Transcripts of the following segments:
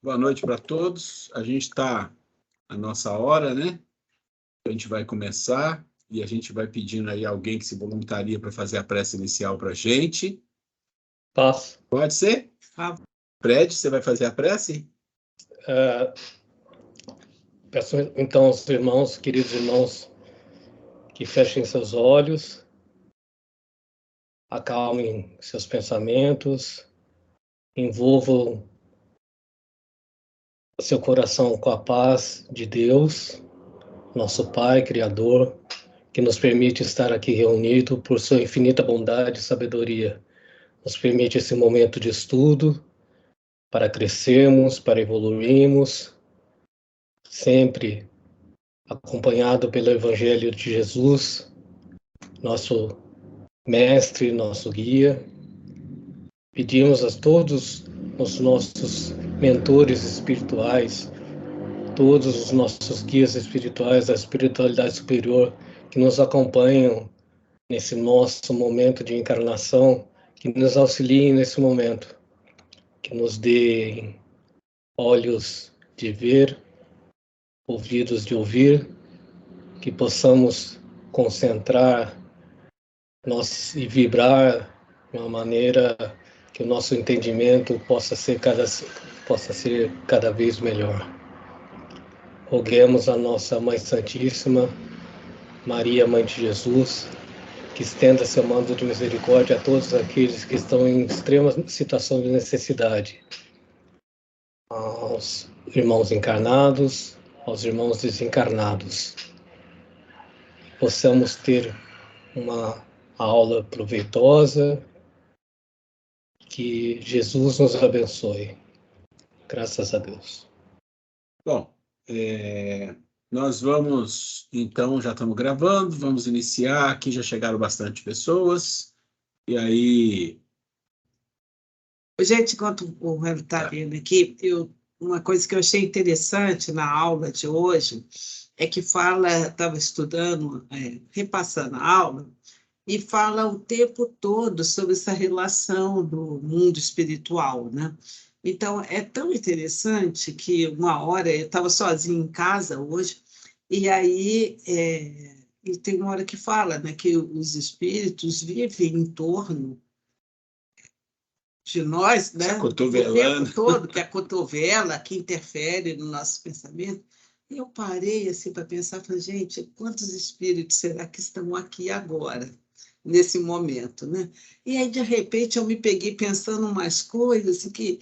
Boa noite para todos. A gente está na nossa hora, né? A gente vai começar e a gente vai pedindo aí alguém que se voluntaria para fazer a prece inicial para a gente. Posso? Pode ser? Fred, você vai fazer a prece? Peço então aos irmãos, queridos irmãos, que fechem seus olhos, acalmem seus pensamentos, envolvam seu coração com a paz de Deus, nosso Pai, Criador, que nos permite estar aqui reunido por sua infinita bondade e sabedoria. Nos permite esse momento de estudo para crescermos, para evoluirmos, sempre acompanhado pelo Evangelho de Jesus, nosso mestre, nosso guia. Pedimos a todos os nossos mentores espirituais, todos os nossos guias espirituais da espiritualidade superior que nos acompanham nesse nosso momento de encarnação, que nos auxiliem nesse momento, que nos deem olhos de ver, ouvidos de ouvir, que possamos concentrar e vibrar de uma maneira que o nosso entendimento possa ser cada vez melhor. Roguemos a nossa Mãe Santíssima, Maria, Mãe de Jesus, que estenda seu manto de misericórdia a todos aqueles que estão em extrema situação de necessidade, aos irmãos encarnados, aos irmãos desencarnados. Possamos ter uma aula proveitosa, que Jesus nos abençoe. Graças a Deus. Bom, nós vamos, então, já estamos gravando, vamos iniciar. Aqui já chegaram bastante pessoas. E aí... Gente, enquanto o Relo está vindo aqui, uma coisa que eu achei interessante na aula de hoje é que estava estudando, repassando a aula, e fala o tempo todo sobre essa relação do mundo espiritual, né? Então, é tão interessante que uma hora eu estava sozinha em casa hoje, e aí e tem uma hora que fala, né, que os espíritos vivem em torno de nós, né, o tempo todo, que é a cotovela que interfere no nosso pensamento. E eu parei assim para pensar, falei, gente, quantos espíritos será que estão aqui agora, nesse momento, né? E aí, de repente, eu me peguei pensando umas coisas que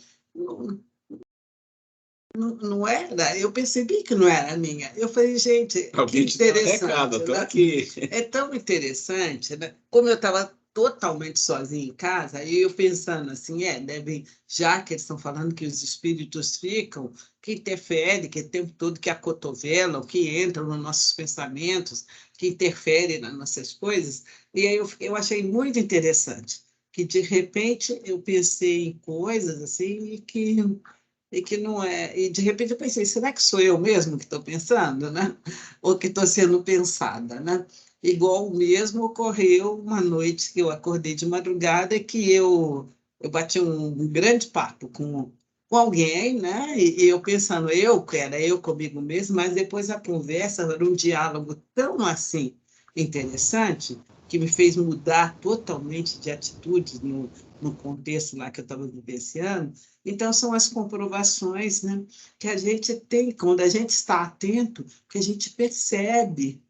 não era, eu percebi que não era minha. Eu falei, gente, alguém que interessante. Recado, eu tô né? aqui. É tão interessante, né? Como eu estava totalmente sozinha em casa, aí eu pensando assim, devem, já que eles estão falando que os espíritos ficam, que interfere, que o tempo todo que acotovelam, que entram nos nossos pensamentos, que interferem nas nossas coisas, e aí eu achei muito interessante, que de repente eu pensei em coisas assim e que não é. E de repente eu pensei, será que sou eu mesmo que estou pensando, né? Ou que estou sendo pensada, né? Igual mesmo ocorreu uma noite que eu acordei de madrugada que eu bati um grande papo com alguém, né? E eu pensando, era eu comigo mesmo, mas depois a conversa era um diálogo tão assim interessante que me fez mudar totalmente de atitude no contexto lá que eu estava vivenciando. Então, são as comprovações, né, que a gente tem, quando a gente está atento, que a gente percebe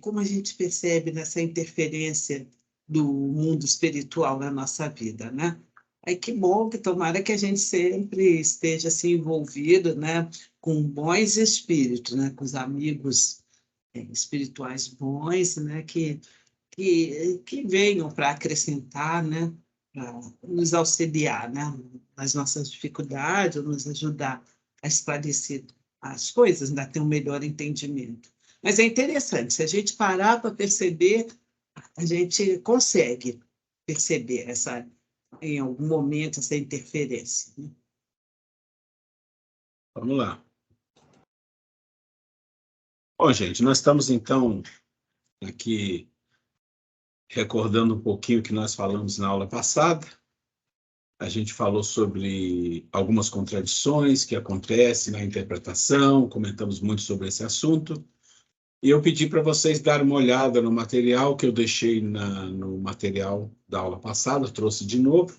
como a gente percebe nessa interferência do mundo espiritual na nossa vida, né? Aí que bom, que tomara que a gente sempre esteja assim, envolvido, né, com bons espíritos, né, com os amigos espirituais bons, né, que venham para acrescentar, né, para nos auxiliar, né, nas nossas dificuldades, ou nos ajudar a esclarecer as coisas, né, a ter um melhor entendimento. Mas é interessante, se a gente parar para perceber, a gente consegue perceber em algum momento essa interferência. Né? Vamos lá. Bom, gente, nós estamos, então, aqui recordando um pouquinho o que nós falamos na aula passada. A gente falou sobre algumas contradições que acontecem na interpretação, comentamos muito sobre esse assunto. E eu pedi para vocês darem uma olhada no material que eu deixei no material da aula passada, trouxe de novo,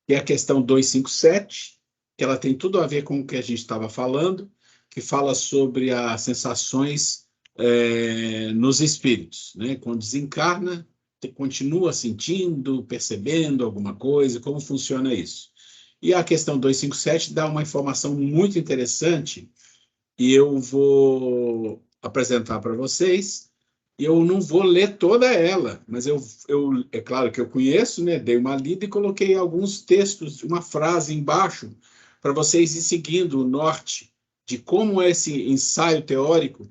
que é a questão 257, que ela tem tudo a ver com o que a gente estava falando, que fala sobre as sensações nos espíritos, né? Quando desencarna, continua sentindo, percebendo alguma coisa, como funciona isso. E a questão 257 dá uma informação muito interessante, e eu vou apresentar para vocês. Eu não vou ler toda ela, mas é claro que eu conheço, né? Dei uma lida e coloquei alguns textos, uma frase embaixo, para vocês ir seguindo o norte de como esse ensaio teórico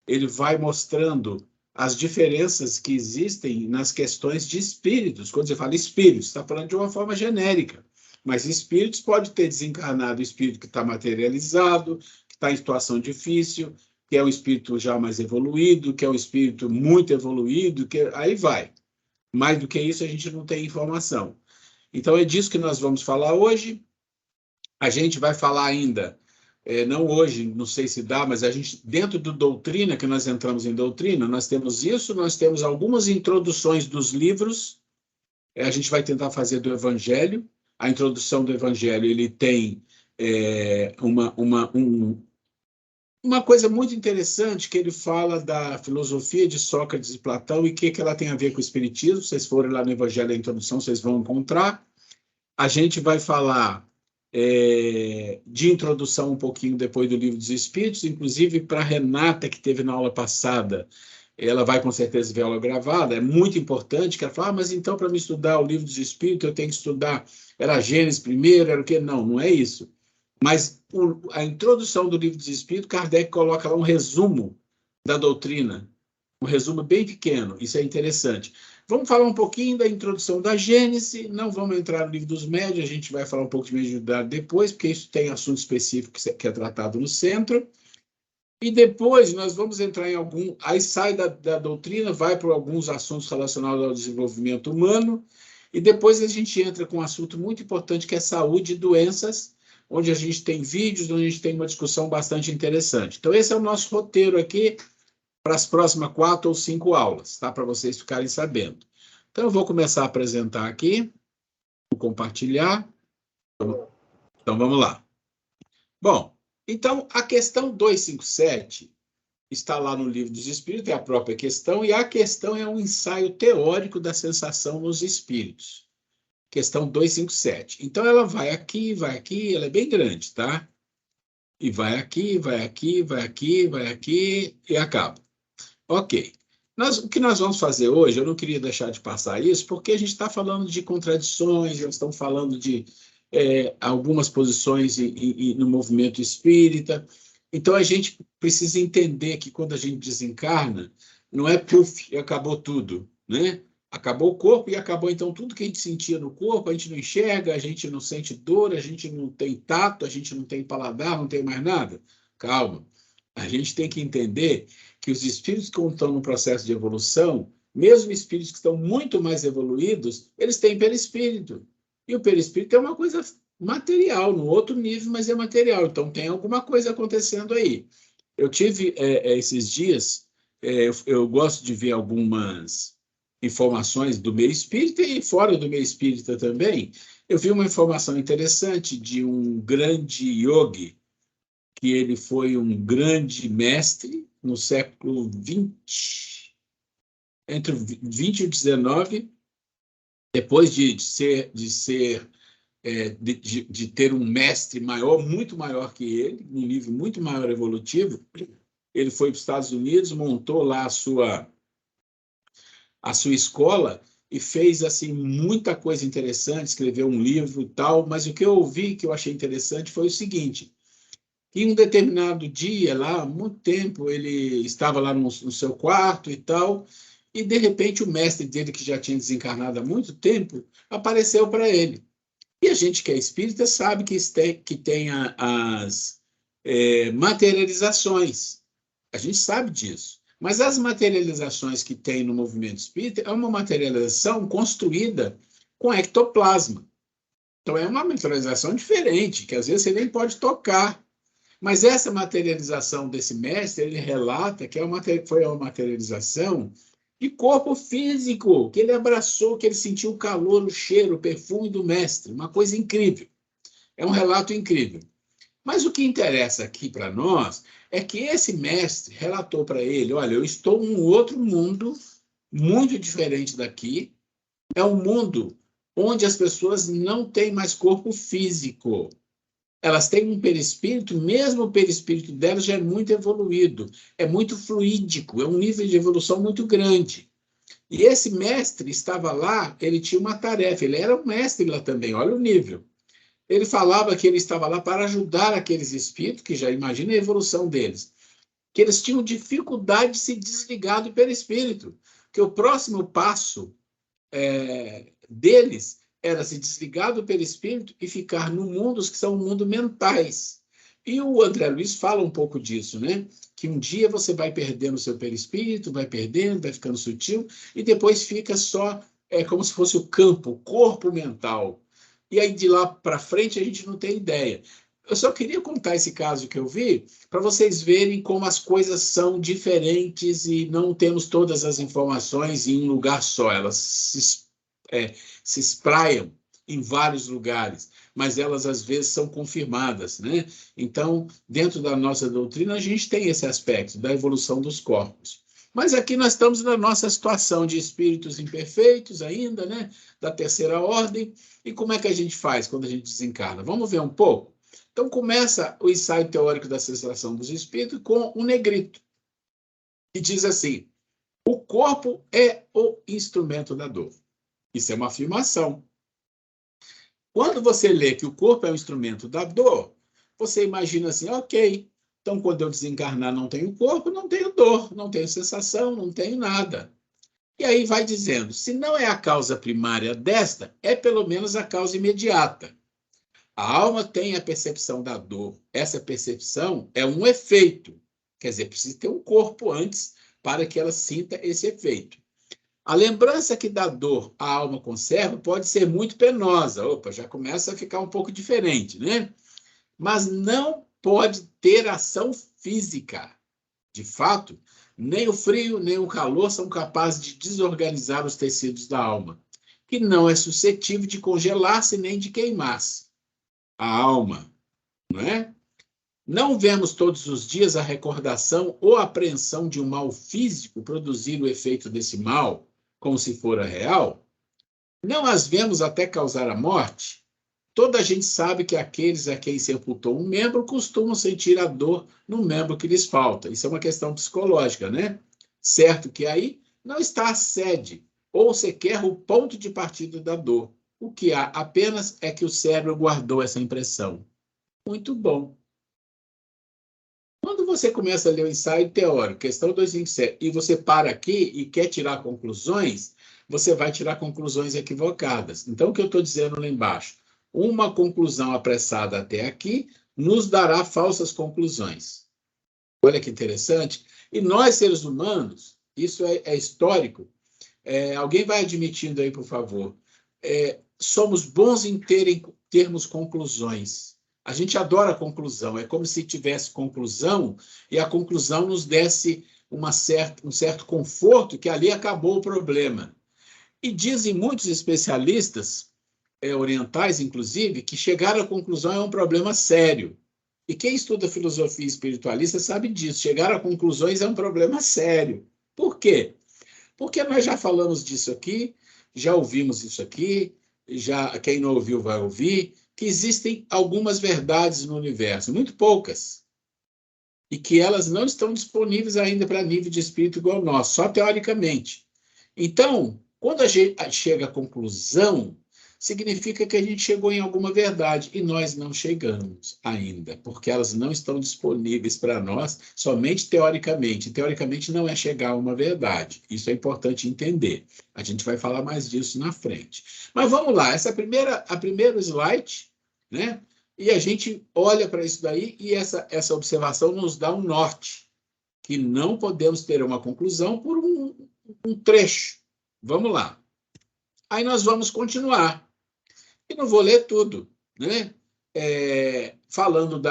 ele vai mostrando as diferenças que existem nas questões de espíritos. Quando você fala espíritos, está falando de uma forma genérica, mas espíritos pode ter desencarnado o espírito que está materializado, que está em situação difícil, que é um espírito já mais evoluído, que é um espírito muito evoluído, aí vai. Mais do que isso, a gente não tem informação. Então, é disso que nós vamos falar hoje. A gente vai falar ainda, não hoje, não sei se dá, mas a gente, dentro do doutrina, que nós entramos em doutrina, nós temos isso, nós temos algumas introduções dos livros, a gente vai tentar fazer do Evangelho. A introdução do Evangelho, ele tem uma coisa muito interessante, que ele fala da filosofia de Sócrates e Platão e o que ela tem a ver com o Espiritismo. Se vocês forem lá no Evangelho da Introdução, vocês vão encontrar. A gente vai falar de introdução um pouquinho depois do Livro dos Espíritos, inclusive para a Renata, que teve na aula passada, ela vai com certeza ver a aula gravada, é muito importante, que ela fala, mas então para me estudar o Livro dos Espíritos eu tenho que estudar, era Gênesis primeiro, era o quê? Não, não é isso. Mas a introdução do Livro dos Espíritos, Kardec coloca lá um resumo da doutrina, um resumo bem pequeno, isso é interessante. Vamos falar um pouquinho da introdução da Gênese, não vamos entrar no Livro dos Médiuns, a gente vai falar um pouco de mediunidade depois, porque isso tem assunto específico que é tratado no centro. E depois nós vamos entrar em aí sai da doutrina, vai para alguns assuntos relacionados ao desenvolvimento humano, e depois a gente entra com um assunto muito importante, que é saúde e doenças, onde a gente tem vídeos, onde a gente tem uma discussão bastante interessante. Então, esse é o nosso roteiro aqui para as próximas 4 ou 5 aulas, tá? Para vocês ficarem sabendo. Então, eu vou começar a apresentar aqui, vou compartilhar. Então, vamos lá. Bom, então, a questão 257 está lá no Livro dos Espíritos, é a própria questão, e a questão é um ensaio teórico da sensação nos espíritos. Questão 257. Então, ela vai aqui, ela é bem grande, tá? E vai aqui, vai aqui, vai aqui, vai aqui, e acaba. Ok. O que nós vamos fazer hoje, eu não queria deixar de passar isso, porque a gente está falando de contradições, nós estamos falando de algumas posições no movimento espírita. Então, a gente precisa entender que quando a gente desencarna, não é puf, e acabou tudo, né? Acabou o corpo e acabou, então, tudo que a gente sentia no corpo, a gente não enxerga, a gente não sente dor, a gente não tem tato, a gente não tem paladar, não tem mais nada. Calma. A gente tem que entender que os espíritos que estão no processo de evolução, mesmo espíritos que estão muito mais evoluídos, eles têm perispírito. E o perispírito é uma coisa material, no outro nível, mas é material. Então, tem alguma coisa acontecendo aí. Eu tive, esses dias, eu gosto de ver algumas informações do meio espírita e fora do meio espírita também. Eu vi uma informação interessante de um grande yogi, que ele foi um grande mestre no século XX, entre o 20 e o 19, depois de ter um mestre maior, muito maior que ele, num nível muito maior evolutivo, ele foi para os Estados Unidos, montou lá a sua escola e fez assim muita coisa interessante, escreveu um livro e tal, mas o que eu ouvi, que eu achei interessante, foi o seguinte: em um determinado dia, lá, há muito tempo, ele estava lá no seu quarto e tal, e de repente o mestre dele, que já tinha desencarnado há muito tempo, apareceu para ele. E a gente que é espírita sabe que tem as materializações. A gente sabe disso. Mas as materializações que tem no movimento espírita é uma materialização construída com ectoplasma. Então, é uma materialização diferente, que às vezes você nem pode tocar. Mas essa materialização desse mestre, ele relata que foi uma materialização de corpo físico, que ele abraçou, que ele sentiu o calor, o cheiro, o perfume do mestre. Uma coisa incrível. É um relato incrível. Mas o que interessa aqui para nós é que esse mestre relatou para ele, olha, eu estou em um outro mundo, muito diferente daqui. É um mundo onde as pessoas não têm mais corpo físico. Elas têm um perispírito, mesmo o perispírito delas já é muito evoluído, é muito fluídico, é um nível de evolução muito grande. E esse mestre estava lá, ele tinha uma tarefa, ele era um mestre lá também, olha o nível. Ele falava que ele estava lá para ajudar aqueles espíritos, que já imagina a evolução deles, que eles tinham dificuldade de se desligar do perispírito, que o próximo passo deles era se desligar do perispírito e ficar no mundo, que são mundo mentais. E o André Luiz fala um pouco disso, né? Que um dia você vai perdendo o seu perispírito, vai perdendo, vai ficando sutil, e depois fica só como se fosse o campo, o corpo mental. E aí de lá para frente a gente não tem ideia. Eu só queria contar esse caso que eu vi para vocês verem como as coisas são diferentes e não temos todas as informações em um lugar só. Elas se espraiam em vários lugares, mas elas às vezes são confirmadas, né? Então, dentro da nossa doutrina, a gente tem esse aspecto da evolução dos corpos. Mas aqui nós estamos na nossa situação de espíritos imperfeitos ainda, né? Da terceira ordem. E como é que a gente faz quando a gente desencarna? Vamos ver um pouco? Então, começa o ensaio teórico da sensação dos espíritos com um negrito, que diz assim: o corpo é o instrumento da dor. Isso é uma afirmação. Quando você lê que o corpo é um instrumento da dor, você imagina assim, ok, então quando eu desencarnar não tenho corpo, não tenho dor, não tenho sensação, não tenho nada. E aí vai dizendo, se não é a causa primária desta, é pelo menos a causa imediata. A alma tem a percepção da dor. Essa percepção é um efeito. Quer dizer, precisa ter um corpo antes para que ela sinta esse efeito. A lembrança que da dor a alma conserva pode ser muito penosa. Opa, já começa a ficar um pouco diferente, né? Mas não pode ter ação física. De fato, nem o frio nem o calor são capazes de desorganizar os tecidos da alma, que não é suscetível de congelar-se nem de queimar-se. A alma, não é? Não vemos todos os dias a recordação ou a apreensão de um mal físico produzir o efeito desse mal, como se fora real? Não as vemos até causar a morte? Toda a gente sabe que aqueles a quem se amputou um membro costumam sentir a dor no membro que lhes falta. Isso é uma questão psicológica, né? Certo que aí não está a sede, ou sequer o ponto de partida da dor. O que há apenas é que o cérebro guardou essa impressão. Muito bom. Quando você começa a ler o ensaio teórico, questão 257, e você para aqui e quer tirar conclusões, você vai tirar conclusões equivocadas. Então, o que eu estou dizendo lá embaixo? Uma conclusão apressada até aqui nos dará falsas conclusões. Olha que interessante. E nós, seres humanos, isso é histórico. Alguém vai admitindo aí, por favor. Somos bons em termos conclusões. A gente adora a conclusão. É como se tivesse conclusão e a conclusão nos desse um certo conforto que ali acabou o problema. E dizem muitos especialistas, orientais inclusive, que chegar à conclusão é um problema sério. E quem estuda filosofia espiritualista sabe disso. Chegar a conclusões é um problema sério. Por quê? Porque nós já falamos disso aqui, já ouvimos isso aqui, já quem não ouviu vai ouvir, que existem algumas verdades no universo, muito poucas, e que elas não estão disponíveis ainda para nível de espírito igual ao nosso, só teoricamente. Então, quando a gente chega à conclusão, significa que a gente chegou em alguma verdade, e nós não chegamos ainda, porque elas não estão disponíveis para nós somente teoricamente. Teoricamente não é chegar a uma verdade. Isso é importante entender. A gente vai falar mais disso na frente. Mas vamos lá, essa a primeiro slide, né? E a gente olha para isso daí e essa observação nos dá um norte, que não podemos ter uma conclusão por um trecho. Vamos lá. Aí nós vamos continuar. E não vou ler tudo, né? Falando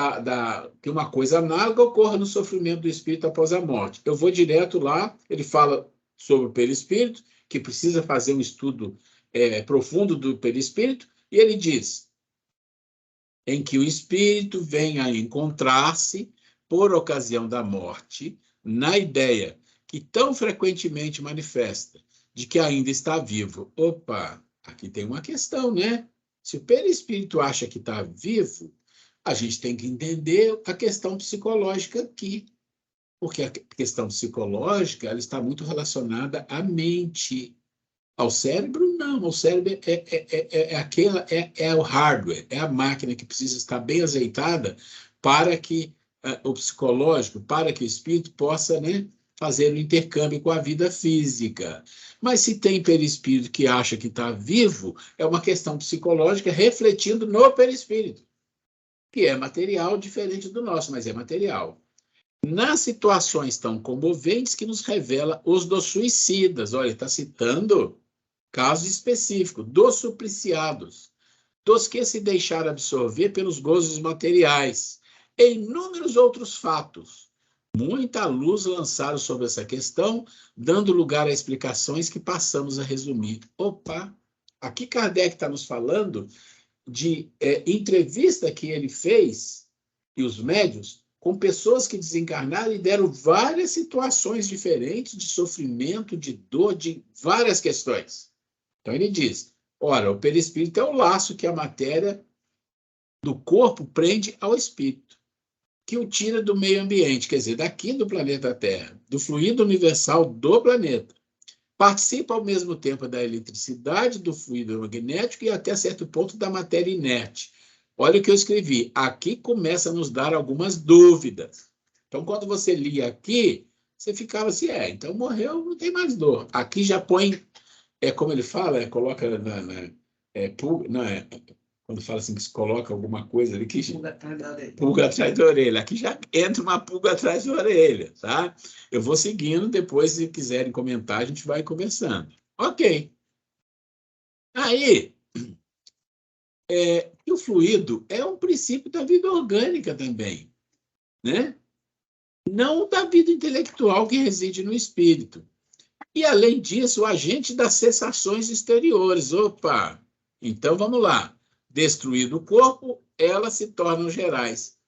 que uma coisa análoga ocorra no sofrimento do espírito após a morte. Eu vou direto lá, ele fala sobre o perispírito, que precisa fazer um estudo profundo do perispírito, e ele diz em que o espírito vem a encontrar-se, por ocasião da morte, na ideia que tão frequentemente manifesta de que ainda está vivo. Opa, aqui tem uma questão, né? Se o perispírito acha que está vivo, a gente tem que entender a questão psicológica aqui, porque a questão psicológica ela está muito relacionada à mente. Ao cérebro, não. O cérebro é o hardware, é a máquina que precisa estar bem azeitada para que o psicológico, para que o espírito possa, né, fazer o intercâmbio com a vida física. Mas se tem perispírito que acha que está vivo, é uma questão psicológica refletindo no perispírito, que é material diferente do nosso, mas é material. Nas situações tão comoventes que nos revela os dos suicidas, olha, está citando caso específico, dos supliciados, dos que se deixaram absorver pelos gozos materiais, e inúmeros outros fatos. Muita luz lançaram sobre essa questão, dando lugar a explicações que passamos a resumir. Opa! Aqui Kardec está nos falando de entrevista que ele fez, e os médiuns, com pessoas que desencarnaram e deram várias situações diferentes de sofrimento, de dor, de várias questões. Então ele diz, ora, o perispírito é o laço que a matéria do corpo prende ao espírito, que o tira do meio ambiente, quer dizer, daqui do planeta Terra, do fluido universal do planeta. Participa ao mesmo tempo da eletricidade, do fluido magnético e até certo ponto da matéria inerte. Olha o que eu escrevi. Aqui começa a nos dar algumas dúvidas. Então, quando você lia aqui, você ficava assim, então morreu, não tem mais dor. Aqui já põe, como ele fala, coloca quando fala assim que se coloca alguma coisa ali que pulga atrás da orelha. Pulga atrás da orelha. Aqui já entra uma pulga atrás da orelha, tá? Eu vou seguindo, depois, se quiserem comentar, a gente vai conversando. Ok. Aí, o fluido é um princípio da vida orgânica também, né? Não da vida intelectual que reside no espírito. E, além disso, o agente das sensações exteriores. Opa! Então, vamos lá. Destruído o corpo, elas se tornam gerais.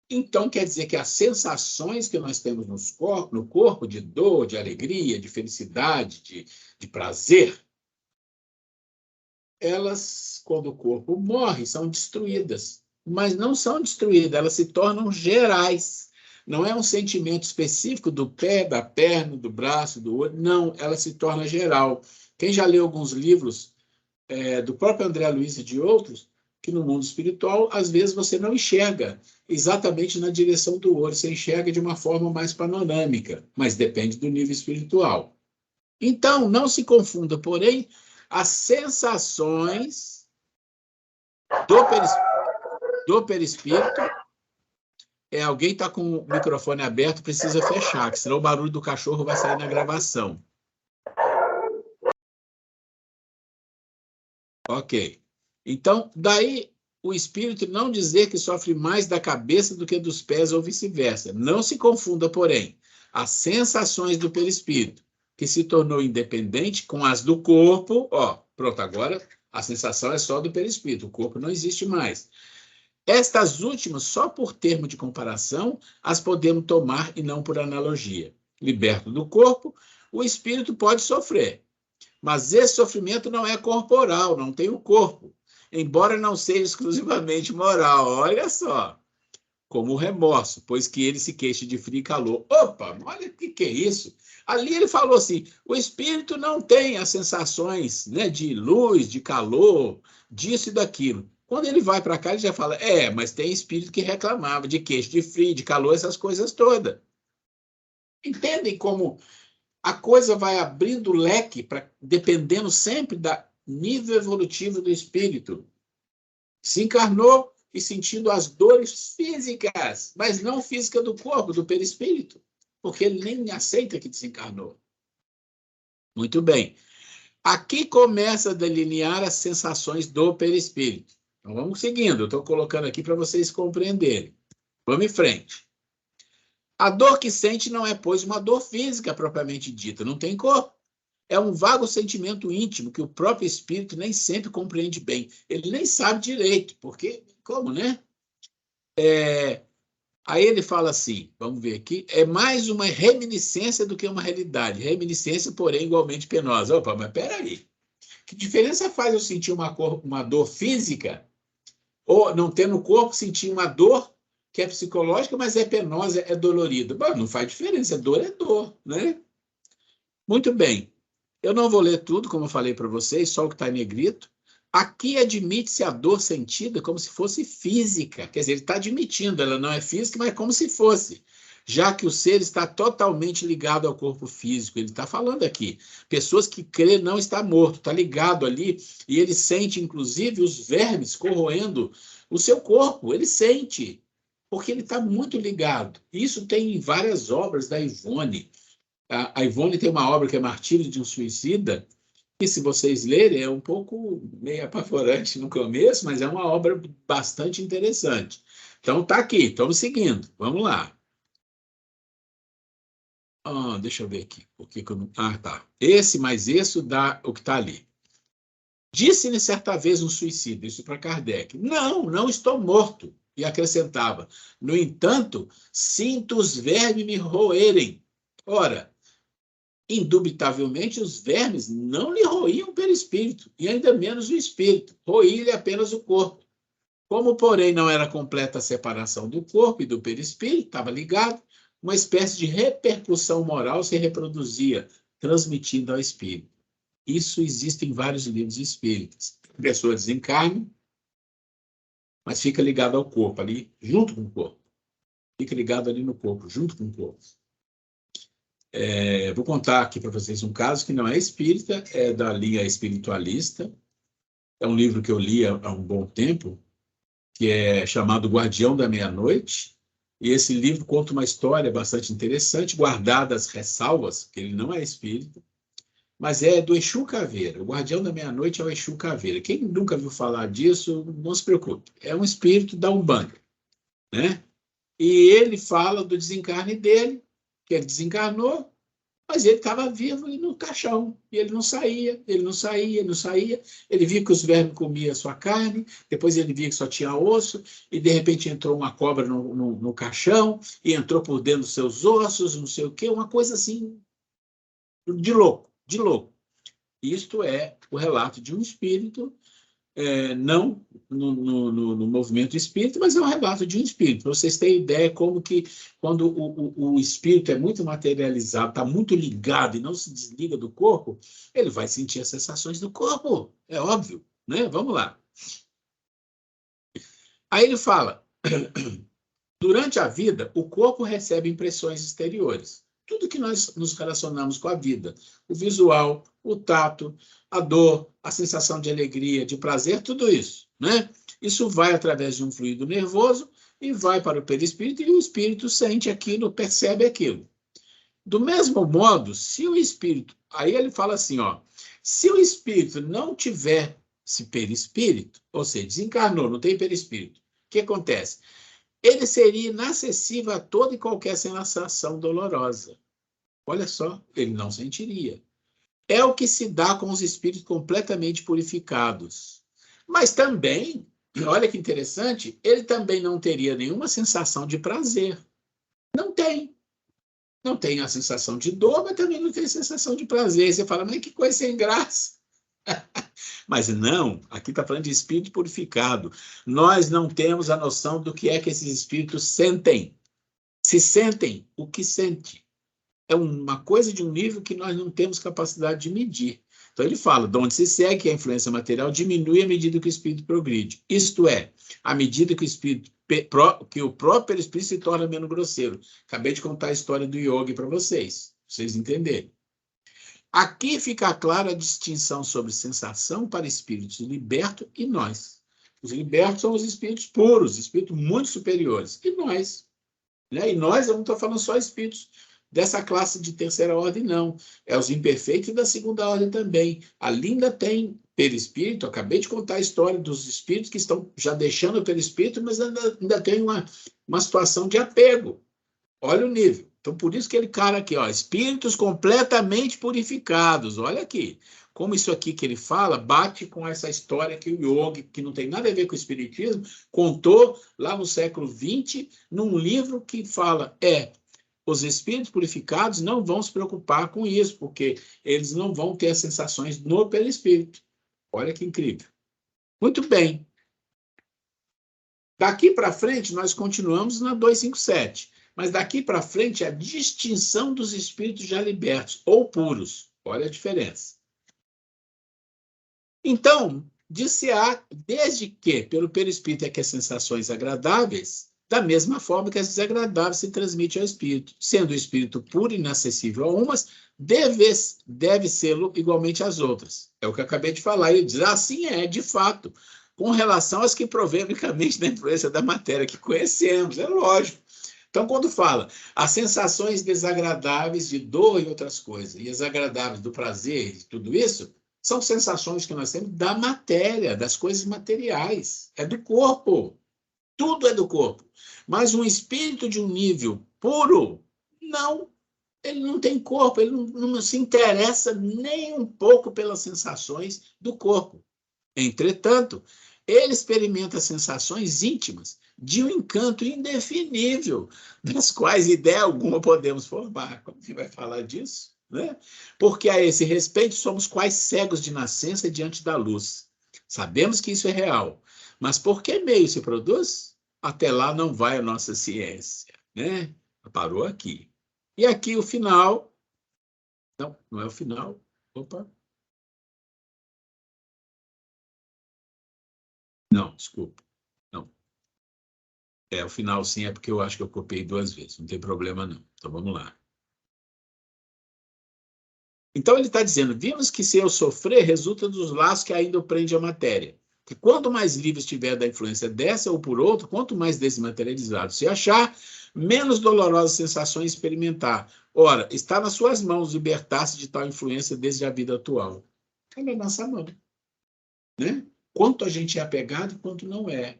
Então, quer dizer que as sensações que nós temos no corpo, de dor, de alegria, de felicidade, de prazer, elas, quando o corpo morre, são destruídas. Mas não são destruídas, elas se tornam gerais. Não é um sentimento específico do pé, da perna, do braço, do olho. Não, ela se torna geral. Quem já leu alguns livros do próprio André Luiz e de outros, que no mundo espiritual, às vezes você não enxerga exatamente na direção do olho, você enxerga de uma forma mais panorâmica, mas depende do nível espiritual. Então, não se confunda, porém, as sensações do perispírito. Alguém está com o microfone aberto, precisa fechar, que senão o barulho do cachorro vai sair na gravação. Ok. Então, daí o espírito não dizer que sofre mais da cabeça do que dos pés ou vice-versa. Não se confunda, porém, as sensações do perispírito, que se tornou independente com as do corpo. Pronto, agora a sensação é só do perispírito, o corpo não existe mais. Estas últimas, só por termo de comparação, as podemos tomar e não por analogia. Liberto do corpo, o espírito pode sofrer. Mas esse sofrimento não é corporal, não tem o corpo, embora não seja exclusivamente moral. Olha só, como o remorso, pois que ele se queixa de frio e calor. Opa, olha o que é isso? Ali ele falou assim, o espírito não tem as sensações, né, de luz, de calor, disso e daquilo. Quando ele vai para cá, ele já fala, mas tem espírito que reclamava de queixa de frio, de calor, essas coisas todas. Entendem como a coisa vai abrindo leque, dependendo sempre do nível evolutivo do espírito. Se encarnou e sentindo as dores físicas, mas não física do corpo, do perispírito, porque ele nem aceita que desencarnou. Muito bem. Aqui começa a delinear as sensações do perispírito. Então, vamos seguindo. Eu estou colocando aqui para vocês compreenderem. Vamos em frente. A dor que sente não é, pois, uma dor física propriamente dita, não tem corpo. É um vago sentimento íntimo que o próprio espírito nem sempre compreende bem. Ele nem sabe direito, porque, como, né? Aí ele fala assim, vamos ver aqui, é mais uma reminiscência do que uma realidade. Reminiscência, porém, igualmente penosa. Opa, mas peraí. Que diferença faz eu sentir uma dor física, ou não ter no corpo, sentir uma dor que é psicológica, mas é penosa, é dolorida? Bom, não faz diferença, dor é dor, né? Muito bem. Eu não vou ler tudo, como eu falei para vocês, só o que está em negrito. Aqui admite-se a dor sentida como se fosse física. Quer dizer, ele está admitindo, ela não é física, mas é como se fosse. Já que o ser está totalmente ligado ao corpo físico. Ele está falando aqui. Pessoas que crê não está morto, está ligado ali, e ele sente, inclusive, os vermes corroendo o seu corpo. Ele sente, porque ele está muito ligado. Isso tem em várias obras da Ivone. A Ivone tem uma obra que é Martírio de um Suicida, que, se vocês lerem, é um pouco meio apavorante no começo, mas é uma obra bastante interessante. Então, está aqui, estamos seguindo. Vamos lá. Deixa eu ver aqui. Tá. Esse mais esse dá o que está ali. Disse-lhe certa vez um suicida, isso para Kardec. Não estou morto. E acrescentava, no entanto, sinto os vermes me roerem. Ora, indubitavelmente, os vermes não lhe roíam o perispírito, e ainda menos o espírito, roía-lhe apenas o corpo. Como, porém, não era completa a separação do corpo e do perispírito, estava ligado, uma espécie de repercussão moral se reproduzia, transmitindo ao espírito. Isso existe em vários livros espíritas. A pessoa desencarna, mas fica ligado ao corpo, ali, junto com o corpo. Fica ligado ali no corpo, junto com o corpo. Vou contar aqui para vocês um caso que não é espírita, é da linha espiritualista. É um livro que eu li há um bom tempo, que é chamado Guardião da Meia-Noite. E esse livro conta uma história bastante interessante, guardadas ressalvas, que ele não é espírita, mas é do Exu Caveira. O Guardião da Meia-Noite é o Exu Caveira. Quem nunca viu falar disso, não se preocupe. É um espírito da Umbanda, né? E ele fala do desencarne dele, que ele desencarnou, mas ele estava vivo e no caixão, e ele não saía. Ele via que os vermes comiam a sua carne, depois ele via que só tinha osso, e de repente entrou uma cobra no caixão, e entrou por dentro dos seus ossos, não sei o quê, uma coisa assim, de louco, de louco. Isto é o relato de um espírito, não no movimento espírita, mas é um relato de um espírito. Para vocês terem ideia como que, quando o espírito é muito materializado, está muito ligado e não se desliga do corpo, ele vai sentir as sensações do corpo, é óbvio, né? Vamos lá. Aí ele fala, durante a vida, o corpo recebe impressões exteriores. Tudo que nós nos relacionamos com a vida, o visual, o tato, a dor, a sensação de alegria, de prazer, tudo isso, né? Isso vai através de um fluido nervoso e vai para o perispírito, e o espírito sente aquilo, percebe aquilo. Do mesmo modo, se o espírito... Aí ele fala assim, se o espírito não tiver esse perispírito, ou seja, desencarnou, não tem perispírito, o que acontece? Ele seria inacessível a toda e qualquer sensação dolorosa. Olha só, ele não sentiria. É o que se dá com os espíritos completamente purificados. Mas também, olha que interessante, ele também não teria nenhuma sensação de prazer. Não tem. Não tem a sensação de dor, mas também não tem sensação de prazer. E você fala, mas que coisa sem graça. Mas não, aqui está falando de espírito purificado. Nós não temos a noção do que é que esses espíritos sentem. Se sentem o que sente. É uma coisa de um nível que nós não temos capacidade de medir. Então ele fala, de onde se segue que a influência material diminui à medida que o espírito progride. Isto é, à medida que o próprio espírito se torna menos grosseiro. Acabei de contar a história do yogi para vocês entenderem. Aqui fica clara a distinção sobre sensação para espíritos libertos e nós. Os libertos são os espíritos puros, espíritos muito superiores. E nós? Né? E nós, eu não estou falando só espíritos dessa classe de terceira ordem, não. É os imperfeitos da segunda ordem também. Ali ainda tem perispírito, acabei de contar a história dos espíritos que estão já deixando o perispírito, mas ainda tem uma situação de apego. Olha o nível. Então, por isso que ele cara aqui, ó, espíritos completamente purificados. Olha aqui. Como isso aqui que ele fala bate com essa história que o Yogi, que não tem nada a ver com o espiritismo, contou lá no século XX, num livro que fala, os espíritos purificados não vão se preocupar com isso, porque eles não vão ter as sensações no perispírito. Olha que incrível. Muito bem. Daqui para frente, nós continuamos na 257. Mas daqui para frente, a distinção dos espíritos já libertos, ou puros. Olha a diferença. Então, dir-se-á, desde que, pelo perispírito, é que as sensações agradáveis, da mesma forma que as desagradáveis se transmitem ao espírito. Sendo o espírito puro e inacessível a umas, deve ser igualmente às outras. É o que eu acabei de falar. Ele diz, assim é, de fato, com relação às que provêm unicamente da influência da matéria que conhecemos. É lógico. Então, quando fala as sensações desagradáveis de dor e outras coisas, e as agradáveis do prazer e tudo isso, são sensações que nós temos da matéria, das coisas materiais. É do corpo. Tudo é do corpo. Mas um espírito de um nível puro, não. Ele não tem corpo, ele não se interessa nem um pouco pelas sensações do corpo. Entretanto, ele experimenta sensações íntimas de um encanto indefinível, das quais ideia alguma podemos formar. Como que vai falar disso? Né? Porque a esse respeito somos quais cegos de nascença diante da luz. Sabemos que isso é real, mas por que meio se produz? Até lá não vai a nossa ciência. Né? Parou aqui. E aqui o final... Não, não é o final. Opa. Não, desculpa. Não. O final sim é porque eu acho que eu copiei 2 vezes. Não tem problema, não. Então, vamos lá. Então, ele está dizendo, vimos que se eu sofrer, resulta dos laços que ainda o prende a matéria. Que quanto mais livre estiver da influência dessa ou por outro, quanto mais desmaterializado se achar, menos dolorosas sensações experimentar. Ora, está nas suas mãos libertar-se de tal influência desde a vida atual. É na nossa mão. Né? Quanto a gente é apegado e quanto não é.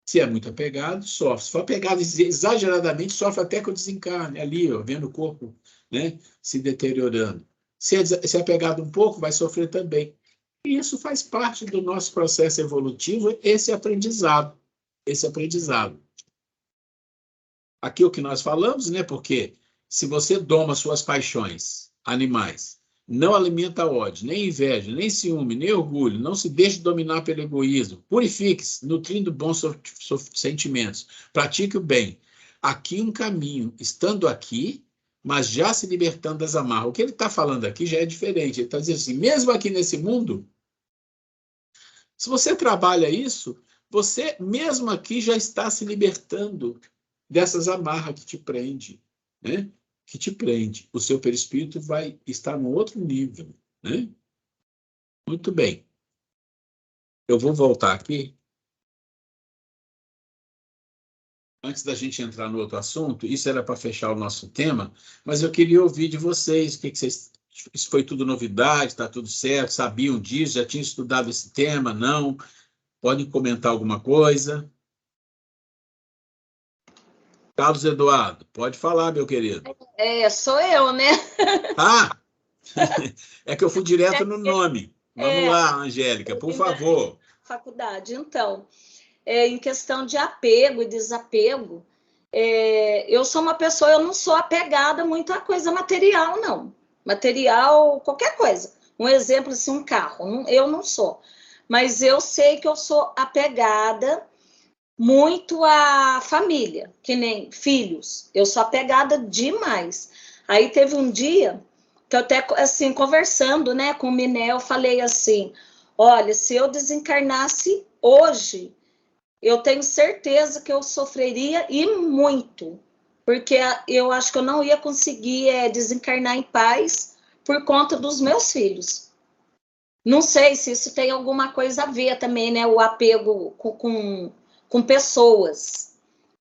Se é muito apegado, sofre. Se for apegado exageradamente, sofre até que o desencarne, ali, ó, vendo o corpo, né, se deteriorando. Se é apegado um pouco, vai sofrer também. E isso faz parte do nosso processo evolutivo, esse aprendizado. Esse aprendizado. Aqui o que nós falamos, né, porque se você doma suas paixões animais, não alimenta ódio, nem inveja, nem ciúme, nem orgulho, não se deixe dominar pelo egoísmo, purifique-se, nutrindo bons sentimentos, pratique o bem. Aqui um caminho, estando aqui, mas já se libertando das amarras. O que ele está falando aqui já é diferente. Ele está dizendo assim, mesmo aqui nesse mundo, se você trabalha isso, você mesmo aqui já está se libertando dessas amarras que te prende, né? Que te prende. O seu perispírito vai estar no outro nível, né? Muito bem. Eu vou voltar aqui. Antes da gente entrar no outro assunto, isso era para fechar o nosso tema, mas eu queria ouvir de vocês, o que vocês... Isso foi tudo novidade, está tudo certo, sabiam disso, já tinham estudado esse tema, não? Podem comentar alguma coisa? Carlos Eduardo, pode falar, meu querido. Sou eu, né? Ah, é que eu fui direto no nome. Vamos lá, Angélica, por favor. Faculdade. Então, em questão de apego e desapego, eu sou uma pessoa, eu não sou apegada muito a coisa material, não. Material, qualquer coisa. Um exemplo, assim, um carro. Eu não sou. Mas eu sei que eu sou apegada muito à família, que nem filhos. Eu sou apegada demais. Aí teve um dia que eu até, assim, conversando, né, com o Minel, falei assim, olha, se eu desencarnasse hoje, eu tenho certeza que eu sofreria e muito, porque eu acho que eu não ia conseguir desencarnar em paz por conta dos meus filhos. Não sei se isso tem alguma coisa a ver também, né, o apego com pessoas,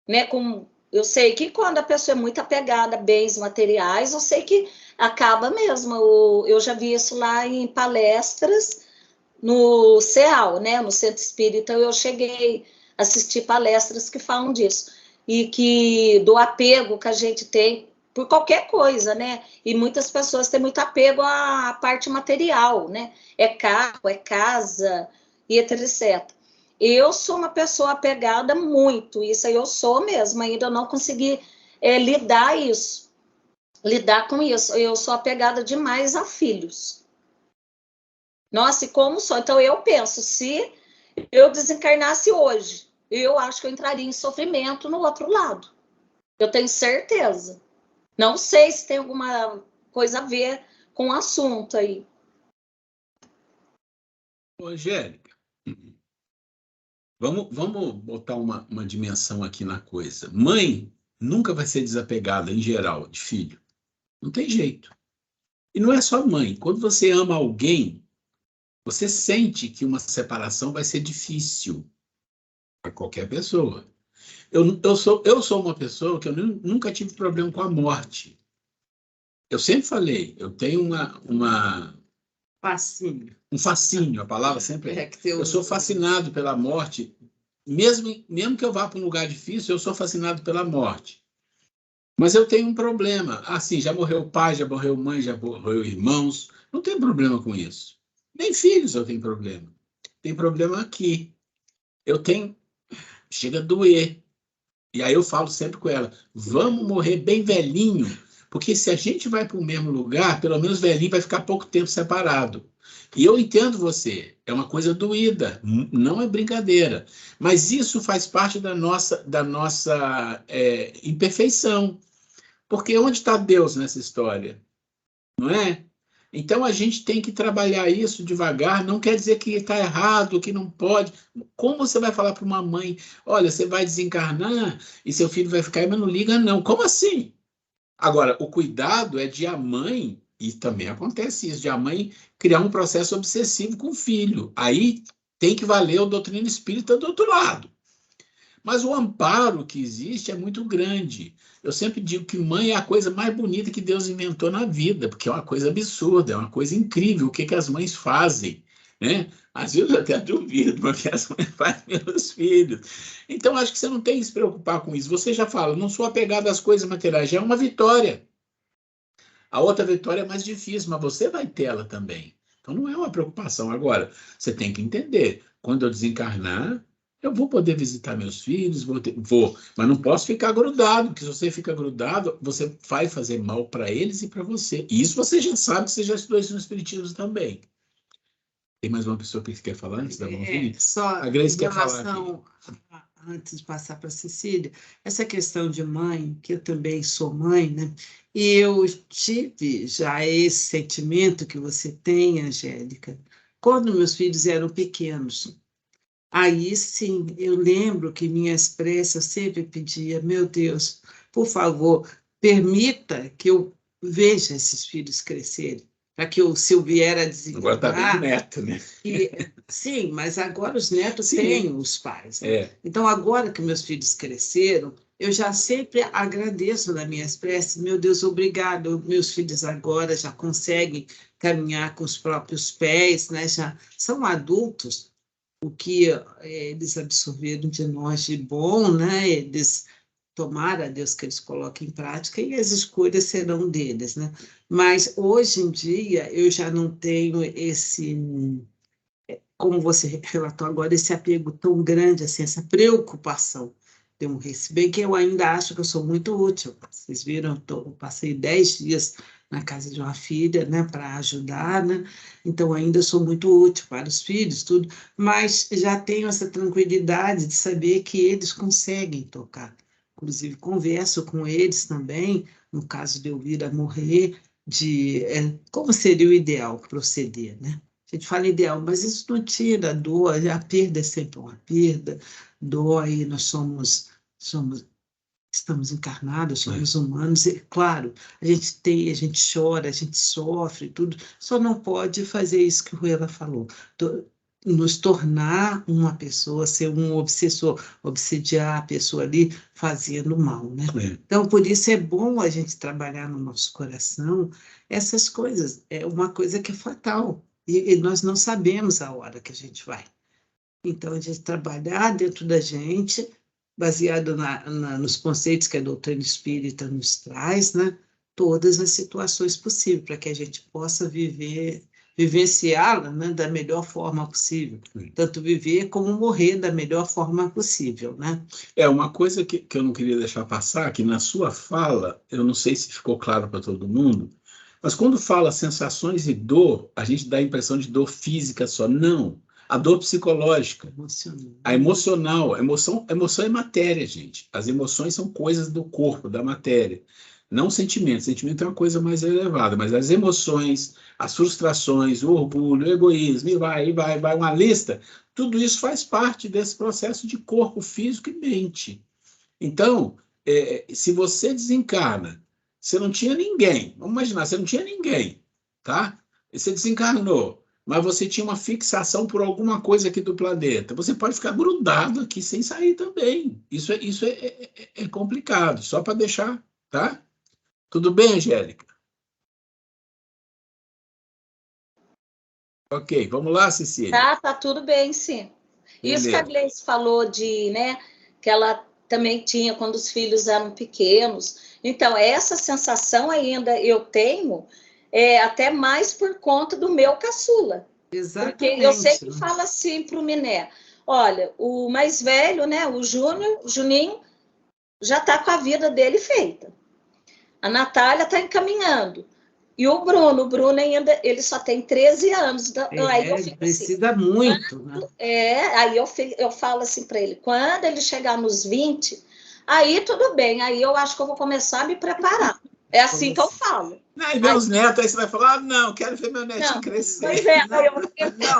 né, com Eu sei que quando a pessoa é muito apegada a bens materiais, eu sei que acaba mesmo. Eu já vi isso lá em palestras no CEAL, né, no Centro Espírita. Eu cheguei a assistir palestras que falam disso. E que do apego que a gente tem por qualquer coisa, né? E muitas pessoas têm muito apego à parte material, né? É carro, é casa, e etc. Eu sou uma pessoa apegada muito, isso aí eu sou mesmo, ainda não consegui lidar com isso. Eu sou apegada demais a filhos. Nossa, e como sou? Então eu penso, se eu desencarnasse hoje, eu acho que eu entraria em sofrimento no outro lado. Eu tenho certeza. Não sei se tem alguma coisa a ver com o assunto aí. Ô, Angélica, vamos botar uma dimensão aqui na coisa. Mãe nunca vai ser desapegada, em geral, de filho. Não tem jeito. E não é só mãe. Quando você ama alguém, você sente que uma separação vai ser difícil para qualquer pessoa. Eu sou uma pessoa que eu nunca tive problema com a morte. Eu sempre falei, eu tenho Fascínio. um fascínio, a palavra sempre é. Que Eu sou fascinado pela morte, mesmo que eu vá para um lugar difícil, eu sou fascinado pela morte. Mas eu tenho um problema. Assim, já morreu pai, já morreu mãe, já morreu irmãos. Não tem problema com isso. Nem filhos eu tenho problema. Tem problema aqui. Eu tenho. Chega a doer. E aí eu falo sempre com ela: vamos morrer bem velhinho, porque se a gente vai para o mesmo lugar, pelo menos velhinho vai ficar pouco tempo separado. E eu entendo você, é uma coisa doída, não é brincadeira. Mas isso faz parte da nossa imperfeição. Porque onde está Deus nessa história? Não é? Então a gente tem que trabalhar isso devagar, não quer dizer que está errado, que não pode. Como você vai falar para uma mãe, olha, você vai desencarnar e seu filho vai ficar aí, mas não liga não. Como assim? Agora, o cuidado é de a mãe, e também acontece isso, de a mãe criar um processo obsessivo com o filho. Aí tem que valer a doutrina espírita do outro lado. Mas o amparo que existe é muito grande. Eu sempre digo que mãe é a coisa mais bonita que Deus inventou na vida, porque é uma coisa absurda, é uma coisa incrível o que as mães fazem, né? Às vezes eu até duvido o que as mães fazem pelos filhos. Então, acho que você não tem que se preocupar com isso. Você já fala, não sou apegado às coisas materiais, já é uma vitória. A outra vitória é mais difícil, mas você vai ter ela também. Então, não é uma preocupação. Agora, você tem que entender, quando eu desencarnar, eu vou poder visitar meus filhos, vou, mas não posso ficar grudado, porque se você fica grudado, você vai fazer mal para eles e para você. E isso você já sabe, você já estudou isso no Espiritismo também. Tem mais uma pessoa que quer falar antes da mãozinha? Só a Grace em quer falar relação, aqui. antes de passar para a Cecília, essa questão de mãe, que eu também sou mãe, né? E eu tive já esse sentimento que você tem, Angélica, quando meus filhos eram pequenos. Aí sim, eu lembro que minhas preces eu sempre pedia, meu Deus, por favor, permita que eu veja esses filhos crescerem, para que eu, se eu vier a Agora está vendo desencarnar, neto, né? sim, mas agora os netos Sim. têm os pais, né? É. Então, agora que meus filhos cresceram, eu já sempre agradeço nas minhas preces, meu Deus, obrigado, meus filhos agora já conseguem caminhar com os próprios pés, né? Já são adultos, o que eles absorveram de nós de bom, né? Eles tomara a Deus que eles coloquem em prática e as escolhas serão deles, né? Mas hoje em dia eu já não tenho esse, como você relatou agora, esse apego tão grande, assim, essa preocupação de morrer. Se bem que eu ainda acho que eu sou muito útil. Vocês viram, eu passei 10 dias na casa de uma filha, né, para ajudar, né? Então ainda sou muito útil para os filhos, tudo, mas já tenho essa tranquilidade de saber que eles conseguem tocar. Inclusive converso com eles também, no caso de eu vir a morrer, de como seria o ideal proceder, né? A gente fala ideal, mas isso não tira a dor, a perda é sempre uma perda, dói, nós estamos encarnados, somos humanos, e, claro, a gente chora, a gente sofre, tudo, só não pode fazer isso que o Ruela falou, nos tornar uma pessoa, ser um obsessor, obsediar a pessoa ali fazendo mal, né? Então, por isso é bom a gente trabalhar no nosso coração essas coisas. É uma coisa que é fatal e nós não sabemos a hora que a gente vai. Então, a gente trabalhar dentro da gente, baseado nos conceitos que a doutrina espírita nos traz, né? Todas as situações possíveis, para que a gente possa vivenciá-la, né, da melhor forma possível. Tanto viver como morrer da melhor forma possível, né? Uma coisa que eu não queria deixar passar, que na sua fala, eu não sei se ficou claro para todo mundo, mas quando fala sensações e dor, a gente dá a impressão de dor física só. Não. A dor psicológica, a emocional. Emoção é matéria, gente. As emoções são coisas do corpo, da matéria. Não sentimento. Sentimento é uma coisa mais elevada, mas as emoções, as frustrações, o orgulho, o egoísmo, e vai, uma lista, tudo isso faz parte desse processo de corpo físico e mente. Então, se você desencarna, você não tinha ninguém, vamos imaginar, você não tinha ninguém, tá? E você desencarnou, mas você tinha uma fixação por alguma coisa aqui do planeta. Você pode ficar grudado aqui sem sair também. Isso é complicado, só para deixar, tá? Tudo bem, Angélica? Ok, vamos lá, Cecília. Tá tudo bem, sim. Beleza. Isso que a Gleice falou de, né, que ela também tinha quando os filhos eram pequenos. Então, essa sensação ainda eu tenho, até mais por conta do meu caçula. Exatamente. Porque eu sempre falo assim para o Miné, olha, o mais velho, né, o Juninho, já está com a vida dele feita. A Natália está encaminhando. E o Bruno ainda, ele só tem 13 anos. Aí eu fico precisa assim, muito, né? Aí eu falo assim para ele, quando ele chegar nos 20, aí tudo bem, aí eu acho que eu vou começar a me preparar. É assim que eu falo. Aí vem os netos, aí você vai falar, não, quero ver meu netinho crescer. Mas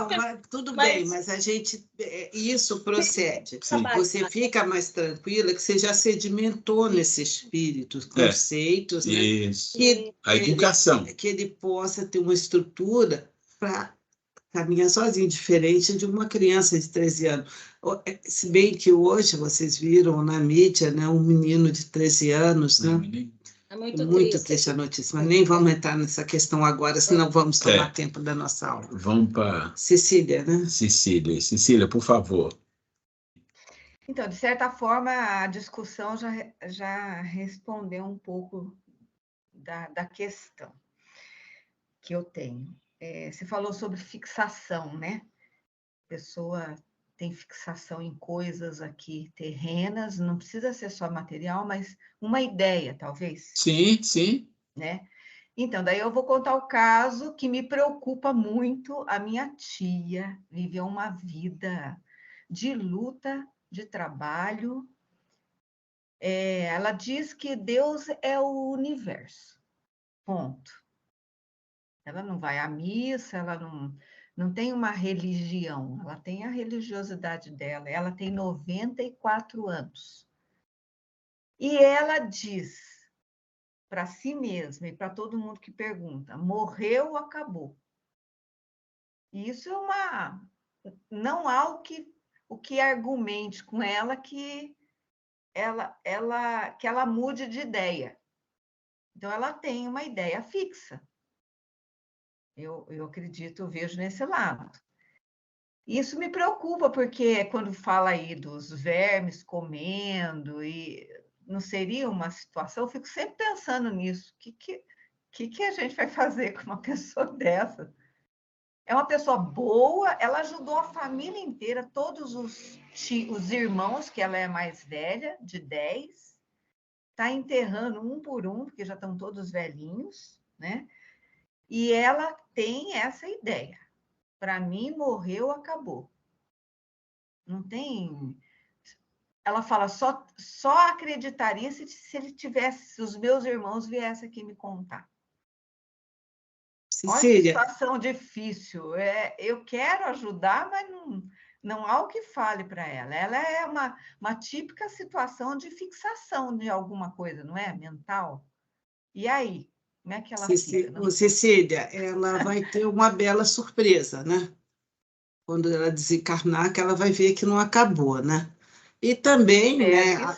mas tudo bem, mas a gente, isso procede. Sim. Você fica mais tranquila que você já sedimentou nesse espírito conceitos, né? Isso. A educação. Que ele possa ter uma estrutura para caminhar sozinho, diferente de uma criança de 13 anos. Se bem que hoje vocês viram na mídia, né, um menino de 13 anos, né? É muito triste a notícia, mas nem vamos entrar nessa questão agora, senão vamos tomar tempo da nossa aula. Vamos para Cecília, né? Cecília, por favor. Então, de certa forma, a discussão já respondeu um pouco da questão que eu tenho. Você falou sobre fixação, né? A pessoa tem fixação em coisas aqui terrenas, não precisa ser só material, mas uma ideia, talvez. Sim. Né? Então, daí eu vou contar o caso que me preocupa muito. A minha tia viveu uma vida de luta, de trabalho. Ela diz que Deus é o universo, ponto. Ela não vai à missa, ela não tem uma religião, ela tem a religiosidade dela, ela tem 94 anos. E ela diz para si mesma e para todo mundo que pergunta, morreu ou acabou? E isso não há o que argumente com ela que ela mude de ideia. Então, ela tem uma ideia fixa. Eu acredito, eu vejo nesse lado. Isso me preocupa, porque quando fala aí dos vermes comendo, e não seria uma situação, eu fico sempre pensando nisso. O que a gente vai fazer com uma pessoa dessa? É uma pessoa boa, ela ajudou a família inteira, todos os irmãos, que ela é mais velha, de 10, está enterrando um por um, porque já estão todos velhinhos, né? E ela tem essa ideia. Para mim, morreu, acabou. Não tem... Ela fala, só acreditaria se ele tivesse, se os meus irmãos viessem aqui me contar. Cecília. Olha que situação difícil. Eu quero ajudar, mas não há o que fale para ela. Ela é uma típica situação de fixação de alguma coisa, não é? Mental. E aí? Como é que ela fica? Cecília, ela vai ter uma bela surpresa, né? quando ela desencarnar, que ela vai ver que não acabou, né? E também, né?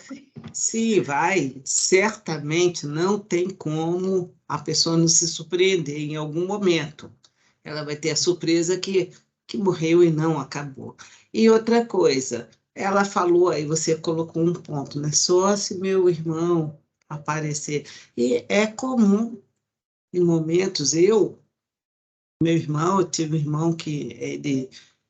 Sim, vai, certamente não tem como a pessoa não se surpreender em algum momento. Ela vai ter a surpresa que morreu e não acabou. E outra coisa, ela falou, aí você colocou um ponto, né? Só se meu irmão aparecer. E é comum, em momentos, meu irmão, eu tive um irmão que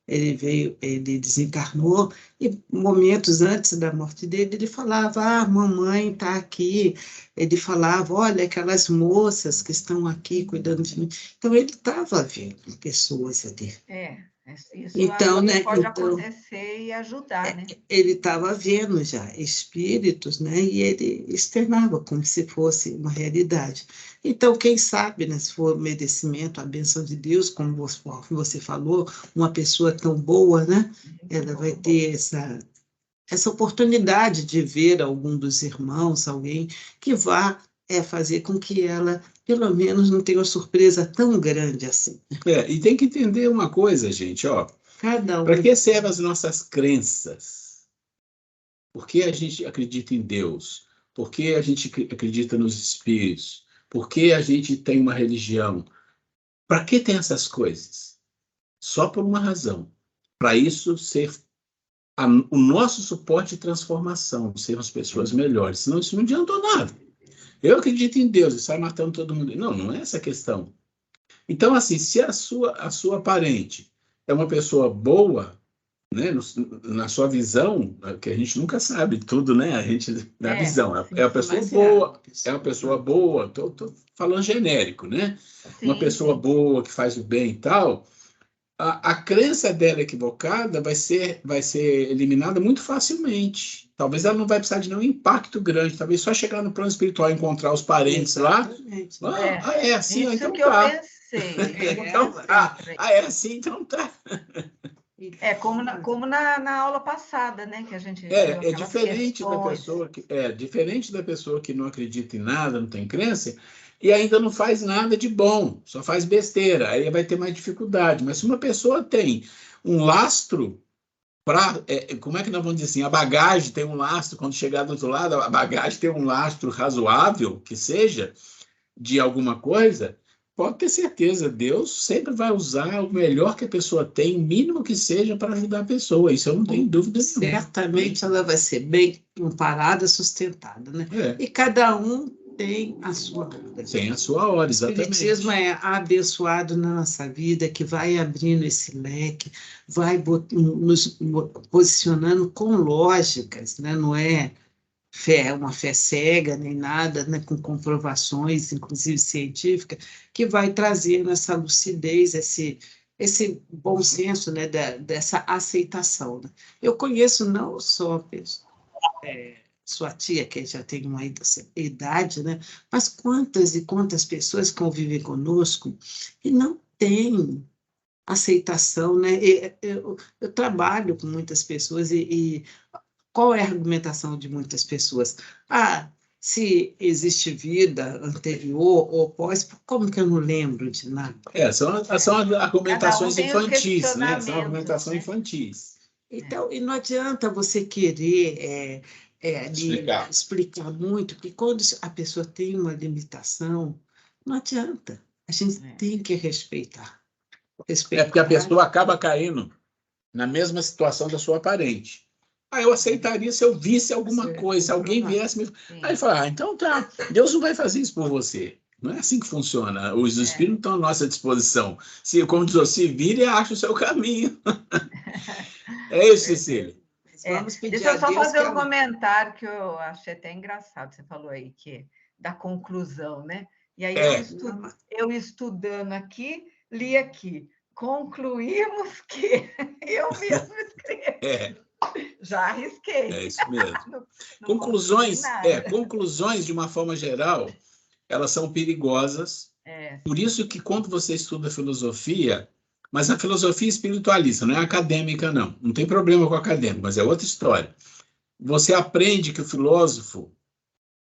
ele desencarnou, e momentos antes da morte dele, ele falava, mamãe está aqui. Ele falava, olha, aquelas moças que estão aqui cuidando de mim. Então, ele estava vendo pessoas ali. Isso então, né, pode acontecer e ajudar, né? Ele estava vendo já espíritos, né, e ele externava como se fosse uma realidade. Então, quem sabe, né, se for merecimento, a bênção de Deus, como você falou, uma pessoa tão boa, né, ela vai ter essa oportunidade de ver algum dos irmãos, alguém que vá fazer com que ela, pelo menos, não tenha uma surpresa tão grande assim. E tem que entender uma coisa, gente, ó. Para que servem as nossas crenças? Por que a gente acredita em Deus? Por que a gente acredita nos espíritos? Por que a gente tem uma religião? Para que tem essas coisas? Só por uma razão. Para isso ser o nosso suporte de transformação, sermos pessoas melhores. Senão isso não adiantou nada. Eu acredito em Deus e sai matando todo mundo. Não é essa a questão. Então, assim, se a sua parente é uma pessoa boa, né, na sua visão, que a gente nunca sabe tudo, né? A gente, na visão, é uma pessoa boa, é uma pessoa boa, tô falando genérico, né? Uma pessoa boa que faz o bem e tal, a crença dela equivocada vai ser eliminada muito facilmente. Talvez ela não vai precisar de nenhum impacto grande, talvez só chegar no plano espiritual e encontrar os parentes Exatamente. lá. É assim, isso então que tá. eu pensei. Então tá. É assim, então tá. Como na aula passada, né, que a gente viu É diferente questões. da pessoa que não acredita em nada, não tem crença, e ainda não faz nada de bom, só faz besteira, aí vai ter mais dificuldade. Mas se uma pessoa tem um lastro como é que nós vamos dizer assim, a bagagem tem um lastro, quando chegar do outro lado, a bagagem tem um lastro razoável, que seja, de alguma coisa, pode ter certeza, Deus sempre vai usar o melhor que a pessoa tem, o mínimo que seja, para ajudar a pessoa. Isso eu não tenho dúvida nenhuma. Certamente ela vai ser bem amparada, sustentada, né? E cada um tem a sua hora. Tem a sua hora, exatamente. O Espiritismo é abençoado na nossa vida, que vai abrindo esse leque, vai nos posicionando com lógicas, né? Não é uma fé cega, nem nada, né, com comprovações, inclusive científicas, que vai trazendo essa lucidez, esse bom senso, né, dessa aceitação. Né? Eu conheço não só sua tia, que já tem uma idade, né, mas quantas e quantas pessoas convivem conosco e não têm aceitação. Né? Eu trabalho com muitas pessoas e qual é a argumentação de muitas pessoas? Se existe vida anterior ou pós, como que eu não lembro de nada? São argumentações infantis, né? São argumentações infantis. Então, e não adianta você querer explicar muito, porque quando a pessoa tem uma limitação, não adianta. A gente tem que respeitar. Porque a pessoa acaba caindo na mesma situação da sua parente. Eu aceitaria se eu visse alguma coisa, se alguém viesse me... Aí fala, então tá, Deus não vai fazer isso por você. Não é assim que funciona. Os espíritos estão à nossa disposição. Como diz, se vira e acha o seu caminho. É isso, Cecília. Deixa eu só fazer um comentário que eu achei até engraçado. Você falou aí da conclusão, né? E aí eu estudando aqui, li aqui. Concluímos que eu mesmo escrevi. Já arrisquei. É isso mesmo. Conclusões, de uma forma geral, elas são perigosas. Por isso que quando você estuda filosofia, mas a filosofia espiritualista, não é acadêmica, não. Não tem problema com acadêmico, mas é outra história. Você aprende que o filósofo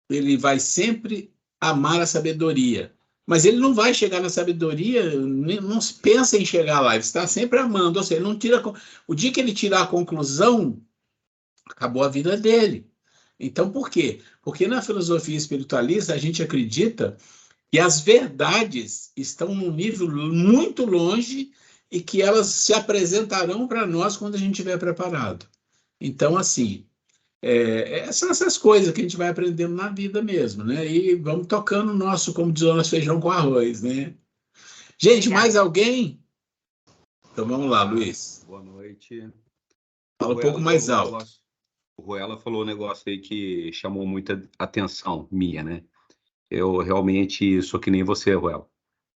ele vai sempre amar a sabedoria, Mas ele não vai chegar na sabedoria, não pensa em chegar lá, ele está sempre amando, ou seja, ele não tira, o dia que ele tirar a conclusão, acabou a vida dele. Então, por quê? Porque na filosofia espiritualista a gente acredita que as verdades estão num nível muito longe e que elas se apresentarão para nós quando a gente estiver preparado. Então, assim, são essas coisas que a gente vai aprendendo na vida mesmo, né? E vamos tocando o nosso, como diz o nosso feijão com arroz, né? Gente, mais alguém? Então vamos lá, Luiz. Boa noite. Fala um pouco mais alto. O Ruela falou um negócio aí que chamou muita atenção minha, né? Eu realmente sou que nem você, Ruela.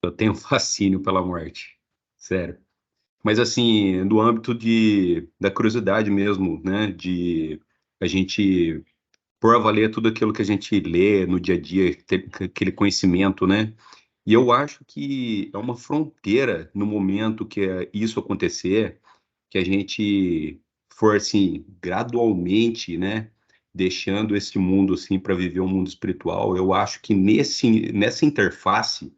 Eu tenho fascínio pela morte, sério. Mas assim, no âmbito da curiosidade mesmo, né? De a gente pôr a valer tudo aquilo que a gente lê no dia a dia, ter aquele conhecimento, né? E eu acho que é uma fronteira no momento que isso acontecer, que a gente for assim gradualmente, né, deixando esse mundo assim para viver um mundo espiritual. Eu acho que nessa interface